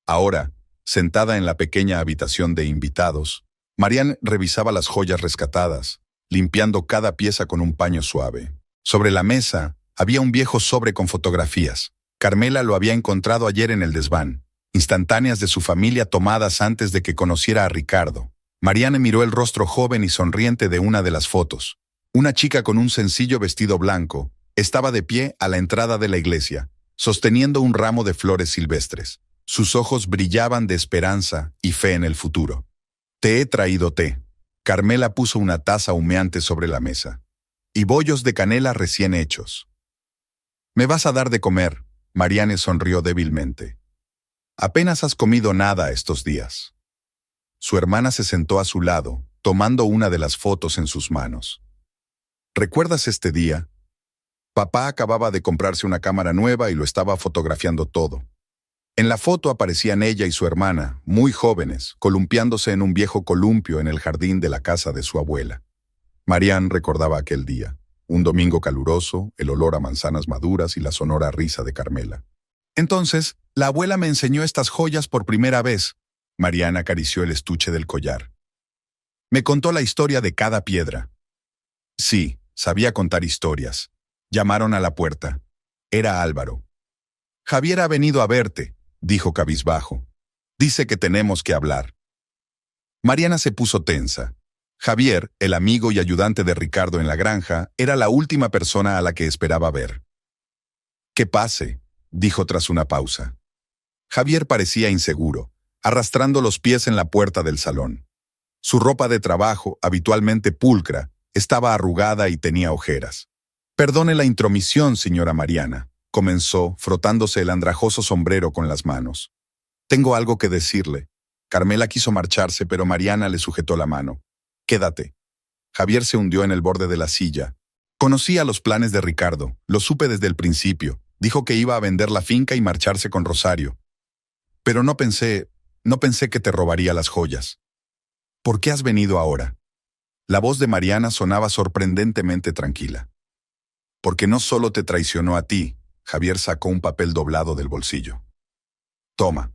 Speaker 1: Ahora, sentada en la pequeña habitación de invitados, Marianne revisaba las joyas rescatadas, limpiando cada pieza con un paño suave. Sobre la mesa había un viejo sobre con fotografías. Carmela lo había encontrado ayer en el desván. instantáneas de su familia tomadas antes de que conociera a Ricardo. Mariana miró el rostro joven y sonriente de una de las fotos. Una chica con un sencillo vestido blanco estaba de pie a la entrada de la iglesia, sosteniendo un ramo de flores silvestres. Sus ojos brillaban de esperanza y fe en el futuro. «Te he traído té». Carmela puso una taza humeante sobre la mesa. «Y bollos de canela recién hechos». «¿Me vas a dar de comer?». Mariana sonrió débilmente. «Apenas has comido nada estos días». Su hermana se sentó a su lado, tomando una de las fotos en sus manos. «¿Recuerdas este día? Papá acababa de comprarse una cámara nueva y lo estaba fotografiando todo. En la foto aparecían ella y su hermana, muy jóvenes, columpiándose en un viejo columpio en el jardín de la casa de su abuela». Marian recordaba aquel día, un domingo caluroso, el olor a manzanas maduras y la sonora risa de Carmela. «Entonces, la abuela me enseñó estas joyas por primera vez». Marian acarició el estuche del collar. «Me contó la historia de cada piedra». Sí, sabía contar historias. Llamaron a la puerta. Era Álvaro. «Javier ha venido a verte», dijo cabizbajo. «Dice que tenemos que hablar». Mariana se puso tensa. Javier, el amigo y ayudante de Ricardo en la granja, era la última persona a la que esperaba ver. «Que pase», dijo tras una pausa. Javier parecía inseguro, arrastrando los pies en la puerta del salón. Su ropa de trabajo, habitualmente pulcra, estaba arrugada y tenía ojeras. «Perdone la intromisión, señora Mariana», comenzó, frotándose el andrajoso sombrero con las manos. «Tengo algo que decirle». Carmela quiso marcharse, pero Mariana le sujetó la mano. «Quédate». Javier se hundió en el borde de la silla. «Conocía los planes de Ricardo, lo supe desde el principio. Dijo que iba a vender la finca y marcharse con Rosario. Pero no pensé que te robaría las joyas». «¿Por qué has venido ahora?». La voz de Mariana sonaba sorprendentemente tranquila. «Porque no solo te traicionó a ti». Javier sacó un papel doblado del bolsillo. «Toma.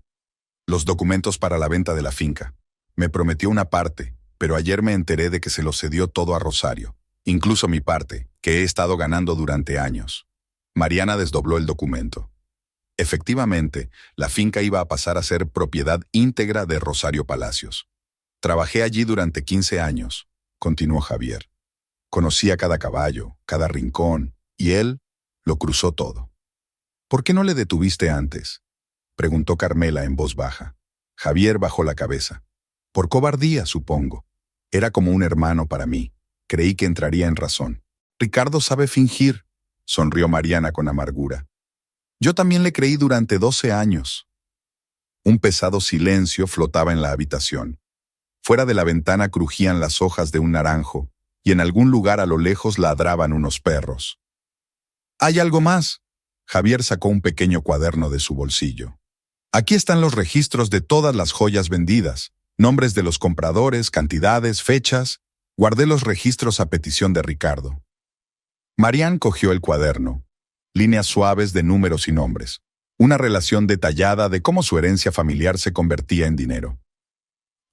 Speaker 1: Los documentos para la venta de la finca. Me prometió una parte, pero ayer me enteré de que se lo cedió todo a Rosario, incluso mi parte, que he estado ganando durante años». Mariana desdobló el documento. Efectivamente, la finca iba a pasar a ser propiedad íntegra de Rosario Palacios. «Trabajé allí durante 15 años», continuó Javier. «Conocía cada caballo, cada rincón, y él lo cruzó todo». «¿Por qué no le detuviste antes?», preguntó Carmela en voz baja. Javier bajó la cabeza. «Por cobardía, supongo. Era como un hermano para mí. Creí que entraría en razón». «Ricardo sabe fingir», sonrió Mariana con amargura. «Yo también le creí durante 12 años». Un pesado silencio flotaba en la habitación. Fuera de la ventana crujían las hojas de un naranjo, y en algún lugar a lo lejos ladraban unos perros. «¿Hay algo más?». Javier sacó un pequeño cuaderno de su bolsillo. «Aquí están los registros de todas las joyas vendidas, nombres de los compradores, cantidades, fechas. Guardé los registros a petición de Ricardo». Marian cogió el cuaderno. Líneas suaves de números y nombres. Una relación detallada de cómo su herencia familiar se convertía en dinero.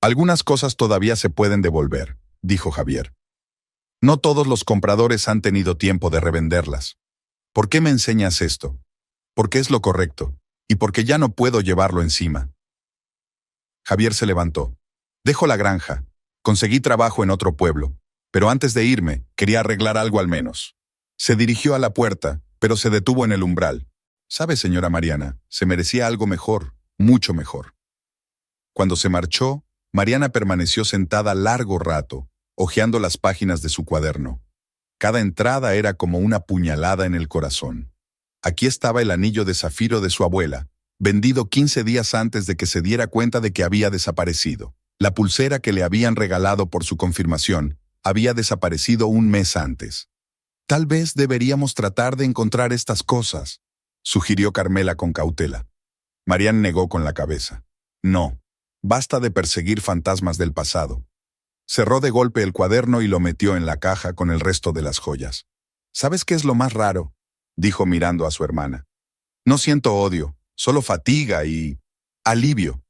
Speaker 1: «Algunas cosas todavía se pueden devolver», dijo Javier. «No todos los compradores han tenido tiempo de revenderlas. ¿Por qué me enseñas esto? Porque es lo correcto, y porque ya no puedo llevarlo encima». Javier se levantó. «Dejo la granja. Conseguí trabajo en otro pueblo, pero antes de irme, quería arreglar algo al menos». Se dirigió a la puerta, pero se detuvo en el umbral. «¿Sabe, señora Mariana, se merecía algo mejor, mucho mejor». Cuando se marchó, Mariana permaneció sentada largo rato, hojeando las páginas de su cuaderno. Cada entrada era como una puñalada en el corazón. Aquí estaba el anillo de zafiro de su abuela, vendido 15 días antes de que se diera cuenta de que había desaparecido. La pulsera que le habían regalado por su confirmación había desaparecido un mes antes. «Tal vez deberíamos tratar de encontrar estas cosas», sugirió Carmela con cautela. Marian negó con la cabeza. «No, basta de perseguir fantasmas del pasado». Cerró de golpe el cuaderno y lo metió en la caja con el resto de las joyas. «¿Sabes qué es lo más raro?», dijo mirando a su hermana. «No siento odio, solo fatiga y alivio».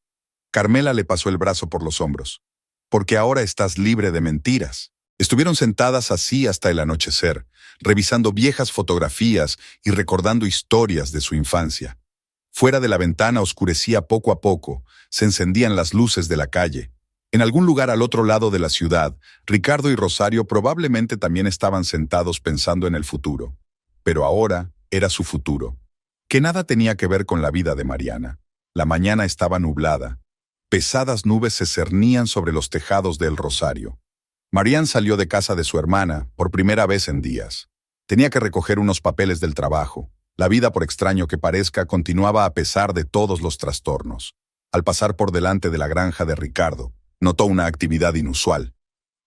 Speaker 1: Carmela le pasó el brazo por los hombros. «Porque ahora estás libre de mentiras». Estuvieron sentadas así hasta el anochecer, revisando viejas fotografías y recordando historias de su infancia. Fuera de la ventana oscurecía poco a poco, se encendían las luces de la calle. En algún lugar al otro lado de la ciudad, Ricardo y Rosario probablemente también estaban sentados pensando en el futuro. Pero ahora era su futuro, que nada tenía que ver con la vida de Mariana. La mañana estaba nublada. Pesadas nubes se cernían sobre los tejados del Rosario. Marian salió de casa de su hermana por primera vez en días. Tenía que recoger unos papeles del trabajo. La vida, por extraño que parezca, continuaba a pesar de todos los trastornos. Al pasar por delante de la granja de Ricardo, notó una actividad inusual.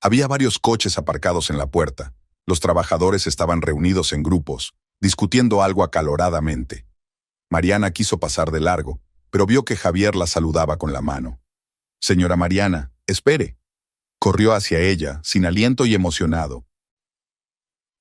Speaker 1: Había varios coches aparcados en la puerta. Los trabajadores estaban reunidos en grupos, discutiendo algo acaloradamente. Mariana quiso pasar de largo, pero vio que Javier la saludaba con la mano. «Señora Mariana, espere». Corrió hacia ella, sin aliento y emocionado.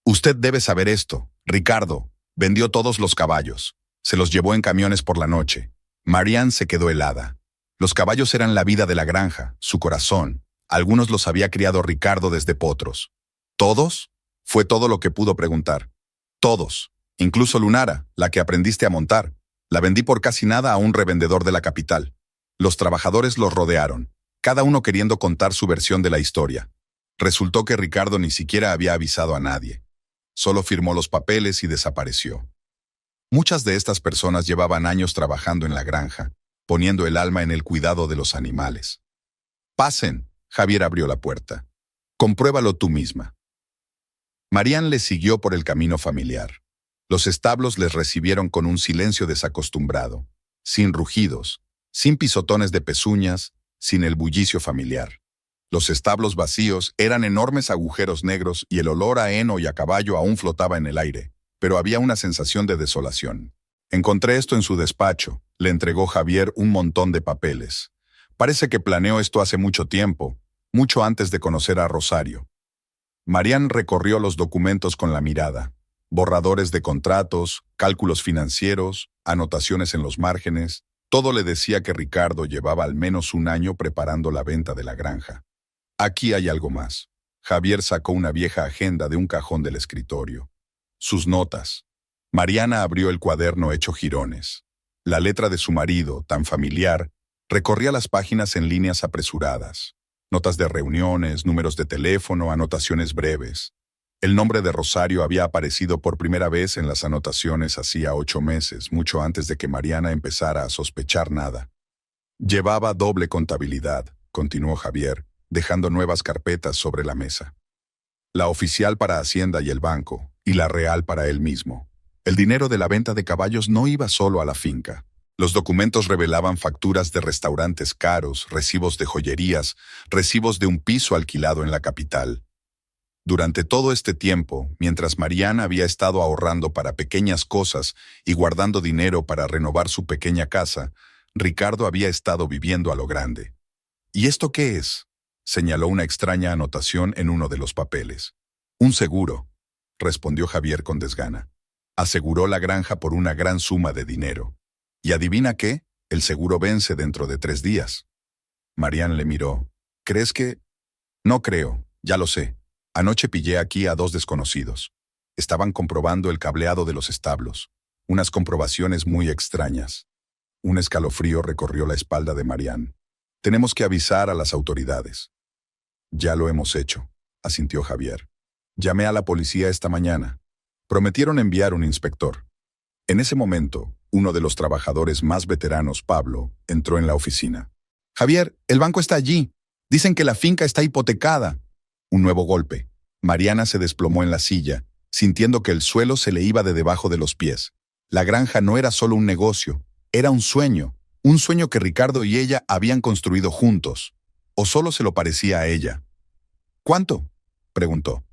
Speaker 1: «Usted debe saber esto. Ricardo vendió todos los caballos. Se los llevó en camiones por la noche». Marian se quedó helada. Los caballos eran la vida de la granja, su corazón. Algunos los había criado Ricardo desde potros. ¿Todos? Fue todo lo que pudo preguntar. Todos. Incluso Lunara, la que aprendiste a montar. La vendí por casi nada a un revendedor de la capital. Los trabajadores los rodearon, cada uno queriendo contar su versión de la historia. Resultó que Ricardo ni siquiera había avisado a nadie. Solo firmó los papeles y desapareció. Muchas de estas personas llevaban años trabajando en la granja, poniendo el alma en el cuidado de los animales. «Pasen», Javier abrió la puerta. «Compruébalo tú misma». Marian les siguió por el camino familiar. Los establos les recibieron con un silencio desacostumbrado, sin rugidos, sin pisotones de pezuñas, sin el bullicio familiar. Los establos vacíos eran enormes agujeros negros y el olor a heno y a caballo aún flotaba en el aire, pero había una sensación de desolación. «Encontré esto en su despacho», le entregó Javier un montón de papeles. «Parece que planeó esto hace mucho tiempo, mucho antes de conocer a Rosario». Marian recorrió los documentos con la mirada. Borradores de contratos, cálculos financieros, anotaciones en los márgenes. Todo le decía que Ricardo llevaba al menos un año preparando la venta de la granja. Aquí hay algo más. Javier sacó una vieja agenda de un cajón del escritorio. Sus notas. Mariana abrió el cuaderno hecho jirones. La letra de su marido, tan familiar, recorría las páginas en líneas apresuradas. Notas de reuniones, números de teléfono, anotaciones breves. El nombre de Rosario había aparecido por primera vez en las anotaciones hacía 8 meses, mucho antes de que Mariana empezara a sospechar nada. Llevaba doble contabilidad, continuó Javier, dejando nuevas carpetas sobre la mesa. La oficial para Hacienda y el banco, y la real para él mismo. El dinero de la venta de caballos no iba solo a la finca. Los documentos revelaban facturas de restaurantes caros, recibos de joyerías, recibos de un piso alquilado en la capital. Durante todo este tiempo, mientras Mariana había estado ahorrando para pequeñas cosas y guardando dinero para renovar su pequeña casa, Ricardo había estado viviendo a lo grande. «¿Y esto qué es?», señaló una extraña anotación en uno de los papeles. «Un seguro», respondió Javier con desgana. Aseguró la granja por una gran suma de dinero. «¿Y adivina qué? El seguro vence dentro de 3 días». Marian le miró. «¿Crees que...?» «No creo, ya lo sé. Anoche pillé aquí a 2 desconocidos. Estaban comprobando el cableado de los establos. Unas comprobaciones muy extrañas». Un escalofrío recorrió la espalda de Marian. «Tenemos que avisar a las autoridades». «Ya lo hemos hecho», asintió Javier. «Llamé a la policía esta mañana. Prometieron enviar un inspector». En ese momento, uno de los trabajadores más veteranos, Pablo, entró en la oficina. «Javier, el banco está allí. Dicen que la finca está hipotecada». Un nuevo golpe. Mariana se desplomó en la silla, sintiendo que el suelo se le iba de debajo de los pies. La granja no era solo un negocio, era un sueño que Ricardo y ella habían construido juntos. ¿O solo se lo parecía a ella? «¿Cuánto?», preguntó.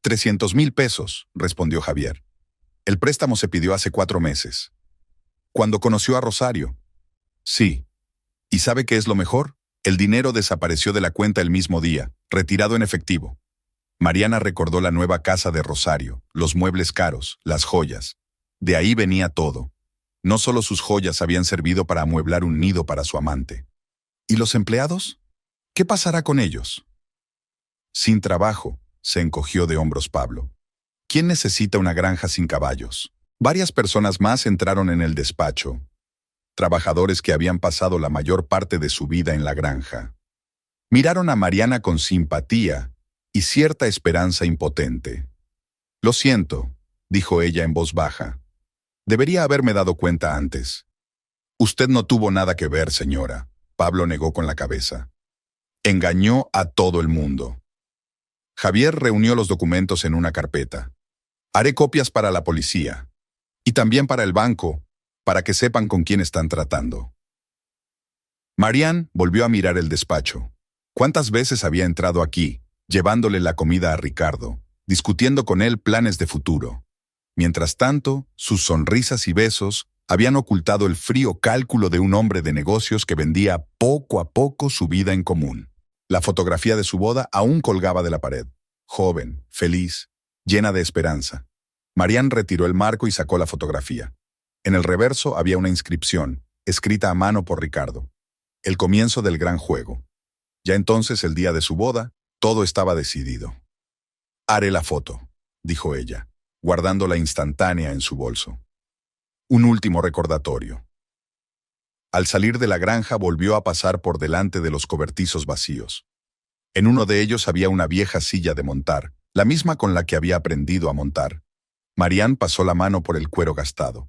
Speaker 1: 300,000 pesos, respondió Javier. El préstamo se pidió hace 4 meses. ¿Cuándo conoció a Rosario? Sí. ¿Y sabe qué es lo mejor? El dinero desapareció de la cuenta el mismo día, retirado en efectivo. Mariana recordó la nueva casa de Rosario, los muebles caros, las joyas. De ahí venía todo. No solo sus joyas habían servido para amueblar un nido para su amante. ¿Y los empleados? ¿Qué pasará con ellos? Sin trabajo, se encogió de hombros Pablo. ¿Quién necesita una granja sin caballos? Varias personas más entraron en el despacho. trabajadores que habían pasado la mayor parte de su vida en la granja. Miraron a Mariana con simpatía y cierta esperanza impotente. «Lo siento», dijo ella en voz baja. «Debería haberme dado cuenta antes». «Usted no tuvo nada que ver, señora», Pablo negó con la cabeza. «Engañó a todo el mundo». Javier reunió los documentos en una carpeta. «Haré copias para la policía. Y también para el banco, para que sepan con quién están tratando». Marian volvió a mirar el despacho. ¿Cuántas veces había entrado aquí, llevándole la comida a Ricardo, discutiendo con él planes de futuro? Mientras tanto, sus sonrisas y besos habían ocultado el frío cálculo de un hombre de negocios que vendía poco a poco su vida en común. La fotografía de su boda aún colgaba de la pared. Joven, feliz, llena de esperanza. Marian retiró el marco y sacó la fotografía. En el reverso había una inscripción, escrita a mano por Ricardo. El comienzo del gran juego. Ya entonces, el día de su boda, todo estaba decidido. «Haré la foto», dijo ella, guardándola instantánea en su bolso. Un último recordatorio. Al salir de la granja volvió a pasar por delante de los cobertizos vacíos. En uno de ellos había una vieja silla de montar, la misma con la que había aprendido a montar. Marian pasó la mano por el cuero gastado.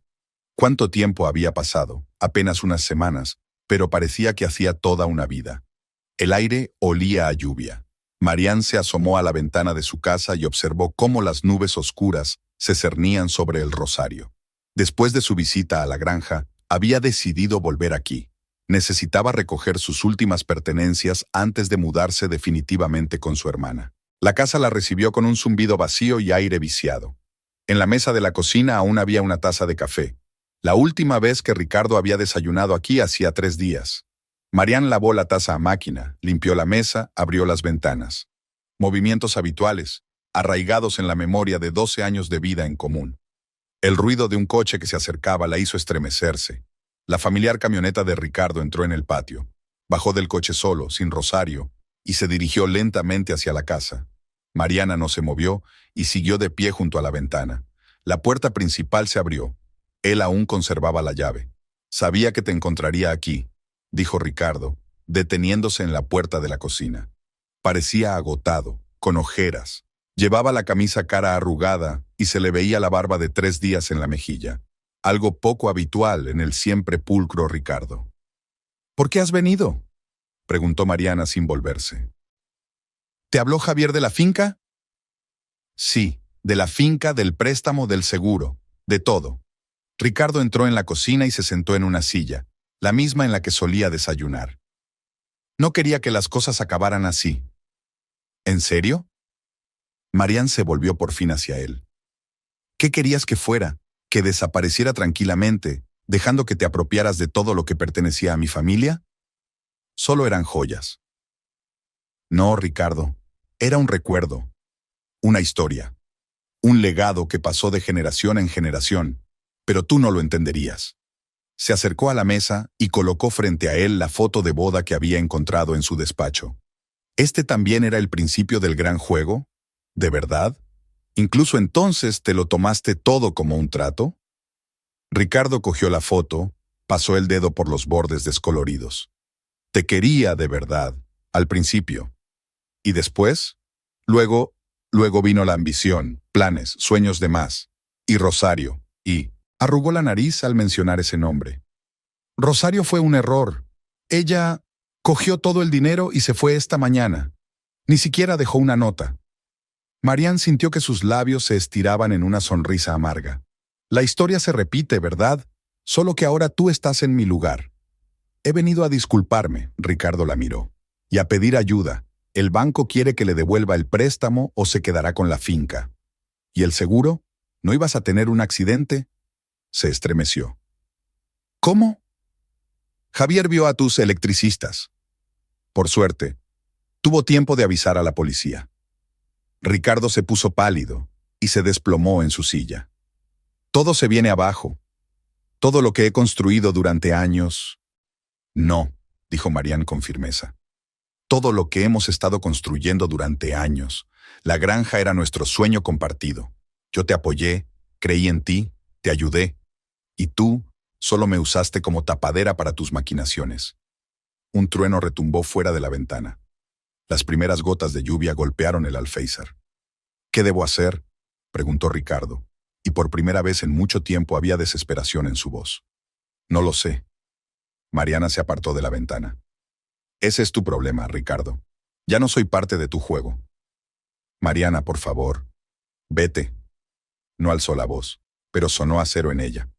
Speaker 1: ¿Cuánto tiempo había pasado? Apenas unas semanas, pero parecía que hacía toda una vida. El aire olía a lluvia. Marian se asomó a la ventana de su casa y observó cómo las nubes oscuras se cernían sobre el Rosario. Después de su visita a la granja, había decidido volver aquí. Necesitaba recoger sus últimas pertenencias antes de mudarse definitivamente con su hermana. La casa la recibió con un zumbido vacío y aire viciado. En la mesa de la cocina aún había una taza de café. La última vez que Ricardo había desayunado aquí hacía 3 días. Marian lavó la taza a máquina, limpió la mesa, abrió las ventanas. Movimientos habituales, arraigados en la memoria de 12 años de vida en común. El ruido de un coche que se acercaba la hizo estremecerse. La familiar camioneta de Ricardo entró en el patio. Bajó del coche solo, sin Rosario, y se dirigió lentamente hacia la casa. Mariana no se movió y siguió de pie junto a la ventana. La puerta principal se abrió. Él aún conservaba la llave. «Sabía que te encontraría aquí», dijo Ricardo, deteniéndose en la puerta de la cocina. Parecía agotado, con ojeras. Llevaba la camisa cara arrugada y se le veía la barba de 3 días en la mejilla. Algo poco habitual en el siempre pulcro Ricardo. «¿Por qué has venido?», preguntó Mariana sin volverse. «¿Te habló Javier de la finca?». «Sí, de la finca, del préstamo, del seguro, de todo». Ricardo entró en la cocina y se sentó en una silla, la misma en la que solía desayunar. No quería que las cosas acabaran así. «¿En serio?». Marian se volvió por fin hacia él. «¿Qué querías que fuera? ¿Que desapareciera tranquilamente, dejando que te apropiaras de todo lo que pertenecía a mi familia?». «Solo eran joyas». «No, Ricardo, era un recuerdo, una historia, un legado que pasó de generación en generación, pero tú no lo entenderías». Se acercó a la mesa y colocó frente a él la foto de boda que había encontrado en su despacho. ¿Este también era el principio del gran juego? ¿De verdad? ¿Incluso entonces te lo tomaste todo como un trato? Ricardo cogió la foto, pasó el dedo por los bordes descoloridos. Te quería de verdad, al principio. ¿Y después? Luego vino la ambición, planes, sueños de más. Y Rosario, y... Arrugó la nariz al mencionar ese nombre. «Rosario fue un error. Ella cogió todo el dinero y se fue esta mañana. Ni siquiera dejó una nota». Marian sintió que sus labios se estiraban en una sonrisa amarga. «La historia se repite, ¿verdad? Solo que ahora tú estás en mi lugar». «He venido a disculparme», Ricardo la miró, «y a pedir ayuda. El banco quiere que le devuelva el préstamo o se quedará con la finca». «¿Y el seguro? ¿No ibas a tener un accidente?». Se estremeció. «¿Cómo?». «Javier vio a tus electricistas. Por suerte, tuvo tiempo de avisar a la policía». Ricardo se puso pálido y se desplomó en su silla. «Todo se viene abajo. Todo lo que he construido durante años». «No», dijo Marian con firmeza. «Todo lo que hemos estado construyendo durante años. La granja era nuestro sueño compartido. Yo te apoyé, creí en ti, te ayudé. Y tú Solo me usaste como tapadera para tus maquinaciones. Un trueno retumbó fuera de la ventana. Las primeras gotas de lluvia golpearon el alféizar. ¿Qué debo hacer?, preguntó Ricardo, y por primera vez en mucho tiempo había desesperación en su voz. No lo sé. Mariana se apartó de la ventana. Ese es tu problema, Ricardo. Ya no soy parte de tu juego. Mariana, por favor. Vete. No alzó la voz, pero sonó acero en ella.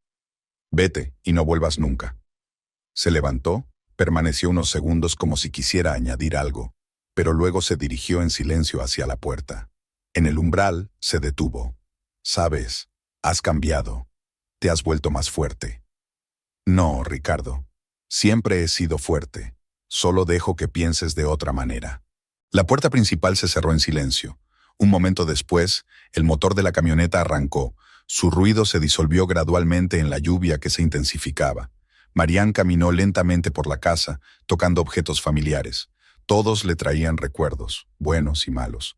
Speaker 1: Vete y no vuelvas nunca. Se levantó, permaneció unos segundos como si quisiera añadir algo, pero luego se dirigió en silencio hacia la puerta. En el umbral se detuvo. Sabes, has cambiado. Te has vuelto más fuerte. No, Ricardo. Siempre he sido fuerte. Solo dejo que pienses de otra manera. La puerta principal se cerró en silencio. Un momento después, el motor de la camioneta arrancó. Su ruido se disolvió gradualmente en la lluvia que se intensificaba. Marián caminó lentamente por la casa, tocando objetos familiares. Todos le traían recuerdos, buenos y malos.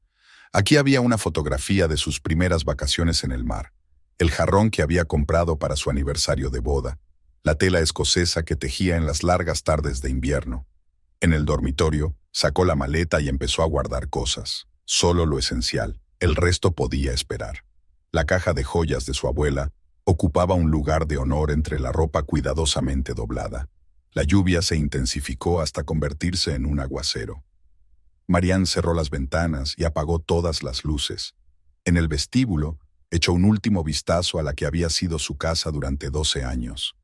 Speaker 1: Aquí había una fotografía de sus primeras vacaciones en el mar, el jarrón que había comprado para su aniversario de boda, la tela escocesa que tejía en las largas tardes de invierno. En el dormitorio, sacó la maleta y empezó a guardar cosas, solo lo esencial, el resto podía esperar. La caja de joyas de su abuela ocupaba un lugar de honor entre la ropa cuidadosamente doblada. La lluvia se intensificó hasta convertirse en un aguacero. Marián cerró las ventanas y apagó todas las luces. En el vestíbulo, echó un último vistazo a la que había sido su casa durante 12 años.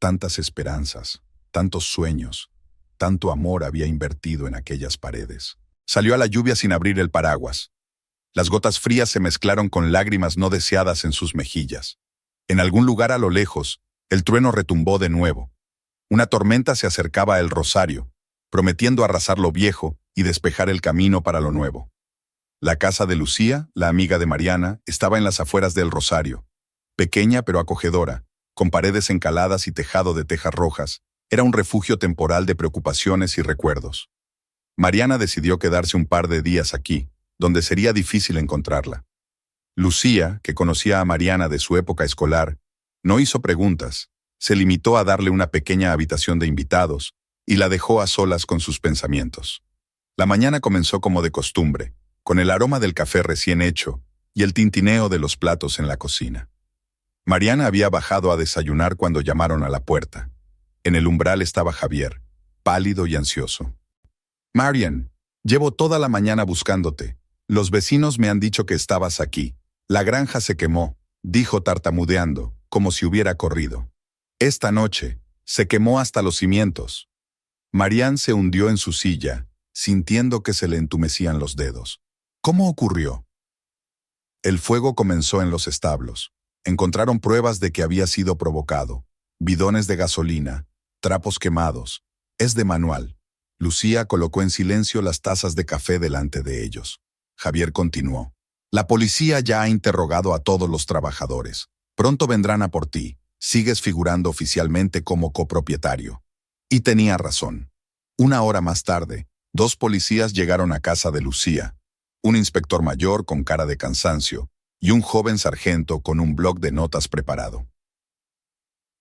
Speaker 1: Tantas esperanzas, tantos sueños, tanto amor había invertido en aquellas paredes. Salió a la lluvia sin abrir el paraguas. Las gotas frías se mezclaron con lágrimas no deseadas en sus mejillas. En algún lugar a lo lejos, el trueno retumbó de nuevo. Una tormenta se acercaba a El Rosario, prometiendo arrasar lo viejo y despejar el camino para lo nuevo. La casa de Lucía, la amiga de Mariana, estaba en las afueras de El Rosario. Pequeña pero acogedora, con paredes encaladas y tejado de tejas rojas, era un refugio temporal de preocupaciones y recuerdos. Mariana decidió quedarse un par de días aquí, donde sería difícil encontrarla. Lucía, que conocía a Mariana de su época escolar, no hizo preguntas, se limitó a darle una pequeña habitación de invitados y la dejó a solas con sus pensamientos. La mañana comenzó como de costumbre, con el aroma del café recién hecho y el tintineo de los platos en la cocina. Mariana había bajado a desayunar cuando llamaron a la puerta. En el umbral estaba Javier, pálido y ansioso. «Marian, llevo toda la mañana buscándote. Los vecinos me han dicho que estabas aquí. La granja se quemó», dijo tartamudeando, como si hubiera corrido. «Esta noche, se quemó hasta los cimientos». Marian se hundió en su silla, sintiendo que se le entumecían los dedos. ¿Cómo ocurrió? El fuego comenzó en los establos. Encontraron pruebas de que había sido provocado. Bidones de gasolina, trapos quemados. Es de manual. Lucía colocó en silencio las tazas de café delante de ellos. Javier continuó. La policía ya ha interrogado a todos los trabajadores. Pronto vendrán a por ti. Sigues figurando oficialmente como copropietario. Y tenía razón. Una hora más tarde, 2 policías llegaron a casa de Lucía. Un inspector mayor con cara de cansancio y un joven sargento con un bloc de notas preparado.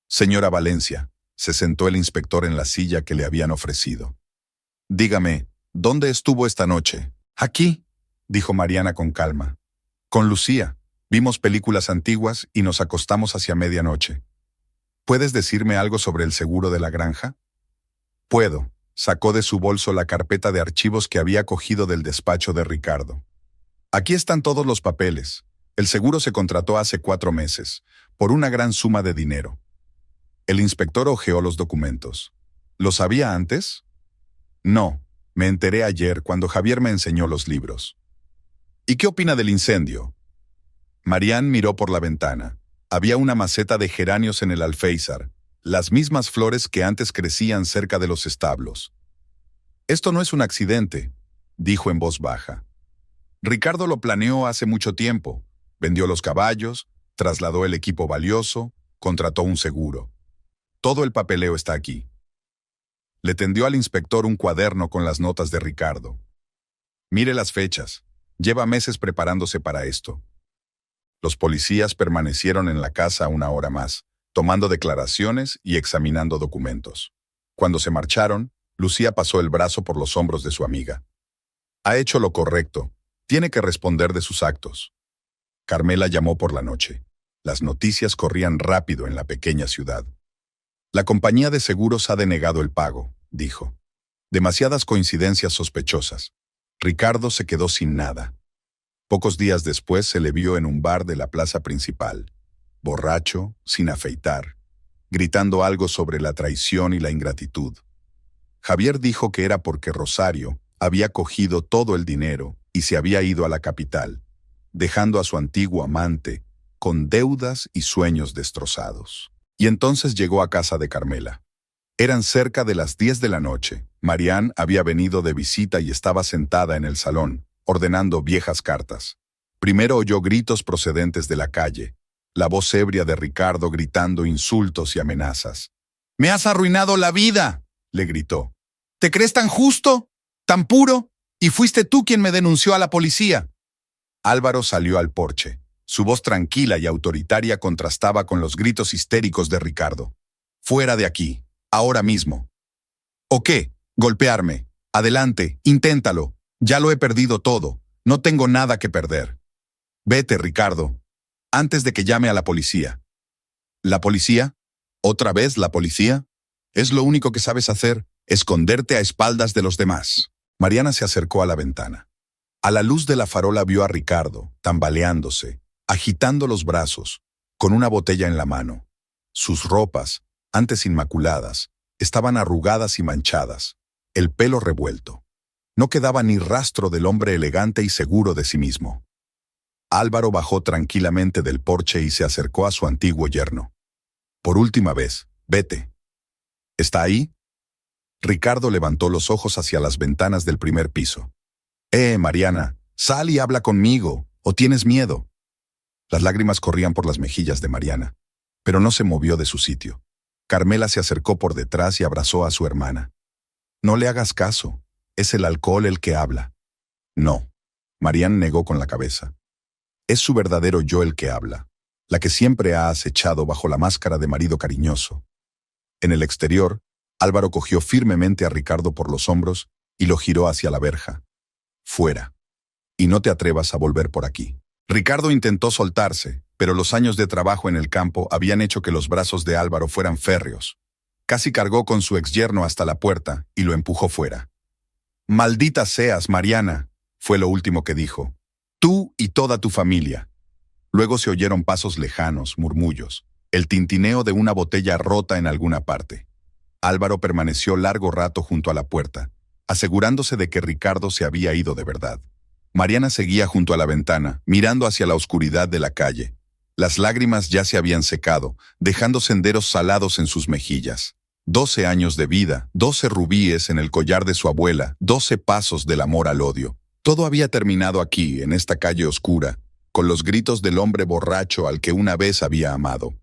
Speaker 1: «Señora Valencia», se sentó el inspector en la silla que le habían ofrecido. «Dígame, ¿dónde estuvo esta noche?» «Aquí», dijo Mariana con calma. «Con Lucía. Vimos películas antiguas y nos acostamos hacia medianoche. ¿Puedes decirme algo sobre el seguro de la granja?» «Puedo». Sacó de su bolso la carpeta de archivos que había cogido del despacho de Ricardo. «Aquí están todos los papeles. El seguro se contrató hace 4 meses, por una gran suma de dinero». El inspector hojeó los documentos. «¿Lo sabía antes?» «No, me enteré ayer cuando Javier me enseñó los libros». «¿Y qué opina del incendio?» Marián miró por la ventana. Había una maceta de geranios en el alféizar, las mismas flores que antes crecían cerca de los establos. «Esto no es un accidente», dijo en voz baja. «Ricardo lo planeó hace mucho tiempo. Vendió los caballos, trasladó el equipo valioso, contrató un seguro. Todo el papeleo está aquí». Le tendió al inspector un cuaderno con las notas de Ricardo. «Mire las fechas. Lleva meses preparándose para esto». Los policías permanecieron en la casa una hora más, tomando declaraciones y examinando documentos. Cuando se marcharon, Lucía pasó el brazo por los hombros de su amiga. Ha hecho lo correcto. Tiene que responder de sus actos. Carmela llamó por la noche. Las noticias corrían rápido en la pequeña ciudad. La compañía de seguros ha denegado el pago, dijo. Demasiadas coincidencias sospechosas. Ricardo se quedó sin nada. Pocos días después se le vio en un bar de la plaza principal, borracho, sin afeitar, gritando algo sobre la traición y la ingratitud. Javier dijo que era porque Rosario había cogido todo el dinero y se había ido a la capital, dejando a su antiguo amante con deudas y sueños destrozados. Y entonces llegó a casa de Carmela. Eran cerca de las 10 de la noche. Marián había venido de visita y estaba sentada en el salón, ordenando viejas cartas. Primero oyó gritos procedentes de la calle, la voz ebria de Ricardo gritando insultos y amenazas. «¡Me has arruinado la vida!», le gritó. «¿Te crees tan justo, tan puro? Y fuiste tú quien me denunció a la policía». Álvaro salió al porche. Su voz tranquila y autoritaria contrastaba con los gritos histéricos de Ricardo. «Fuera de aquí, ahora mismo». «¿O qué? Golpearme. Adelante, inténtalo. Ya lo he perdido todo. No tengo nada que perder». «Vete, Ricardo, antes de que llame a la policía». «¿La policía? ¿Otra vez la policía? Es lo único que sabes hacer, esconderte a espaldas de los demás». Mariana se acercó a la ventana. A la luz de la farola vio a Ricardo, tambaleándose, agitando los brazos, con una botella en la mano. Sus ropas, antes inmaculadas, estaban arrugadas y manchadas, el pelo revuelto. No quedaba ni rastro del hombre elegante y seguro de sí mismo. Álvaro bajó tranquilamente del porche y se acercó a su antiguo yerno. «Por última vez, vete». «¿Está ahí?» Ricardo levantó los ojos hacia las ventanas del primer piso. Mariana, sal y habla conmigo, ¿o tienes miedo?» Las lágrimas corrían por las mejillas de Mariana, pero no se movió de su sitio. Carmela se acercó por detrás y abrazó a su hermana. «No le hagas caso, es el alcohol el que habla». «No», Mariana negó con la cabeza. «Es su verdadero yo el que habla, la que siempre ha acechado bajo la máscara de marido cariñoso». En el exterior, Álvaro cogió firmemente a Ricardo por los hombros y lo giró hacia la verja. «Fuera. Y no te atrevas a volver por aquí». Ricardo intentó soltarse, pero los años de trabajo en el campo habían hecho que los brazos de Álvaro fueran férreos. Casi cargó con su exyerno hasta la puerta y lo empujó fuera. «Maldita seas, Mariana», fue lo último que dijo. «Tú y toda tu familia». Luego se oyeron pasos lejanos, murmullos, el tintineo de una botella rota en alguna parte. Álvaro permaneció largo rato junto a la puerta, asegurándose de que Ricardo se había ido de verdad. Mariana seguía junto a la ventana, mirando hacia la oscuridad de la calle. Las lágrimas ya se habían secado, dejando senderos salados en sus mejillas. 12 años de vida, 12 rubíes en el collar de su abuela, 12 pasos del amor al odio. Todo había terminado aquí, en esta calle oscura, con los gritos del hombre borracho al que una vez había amado.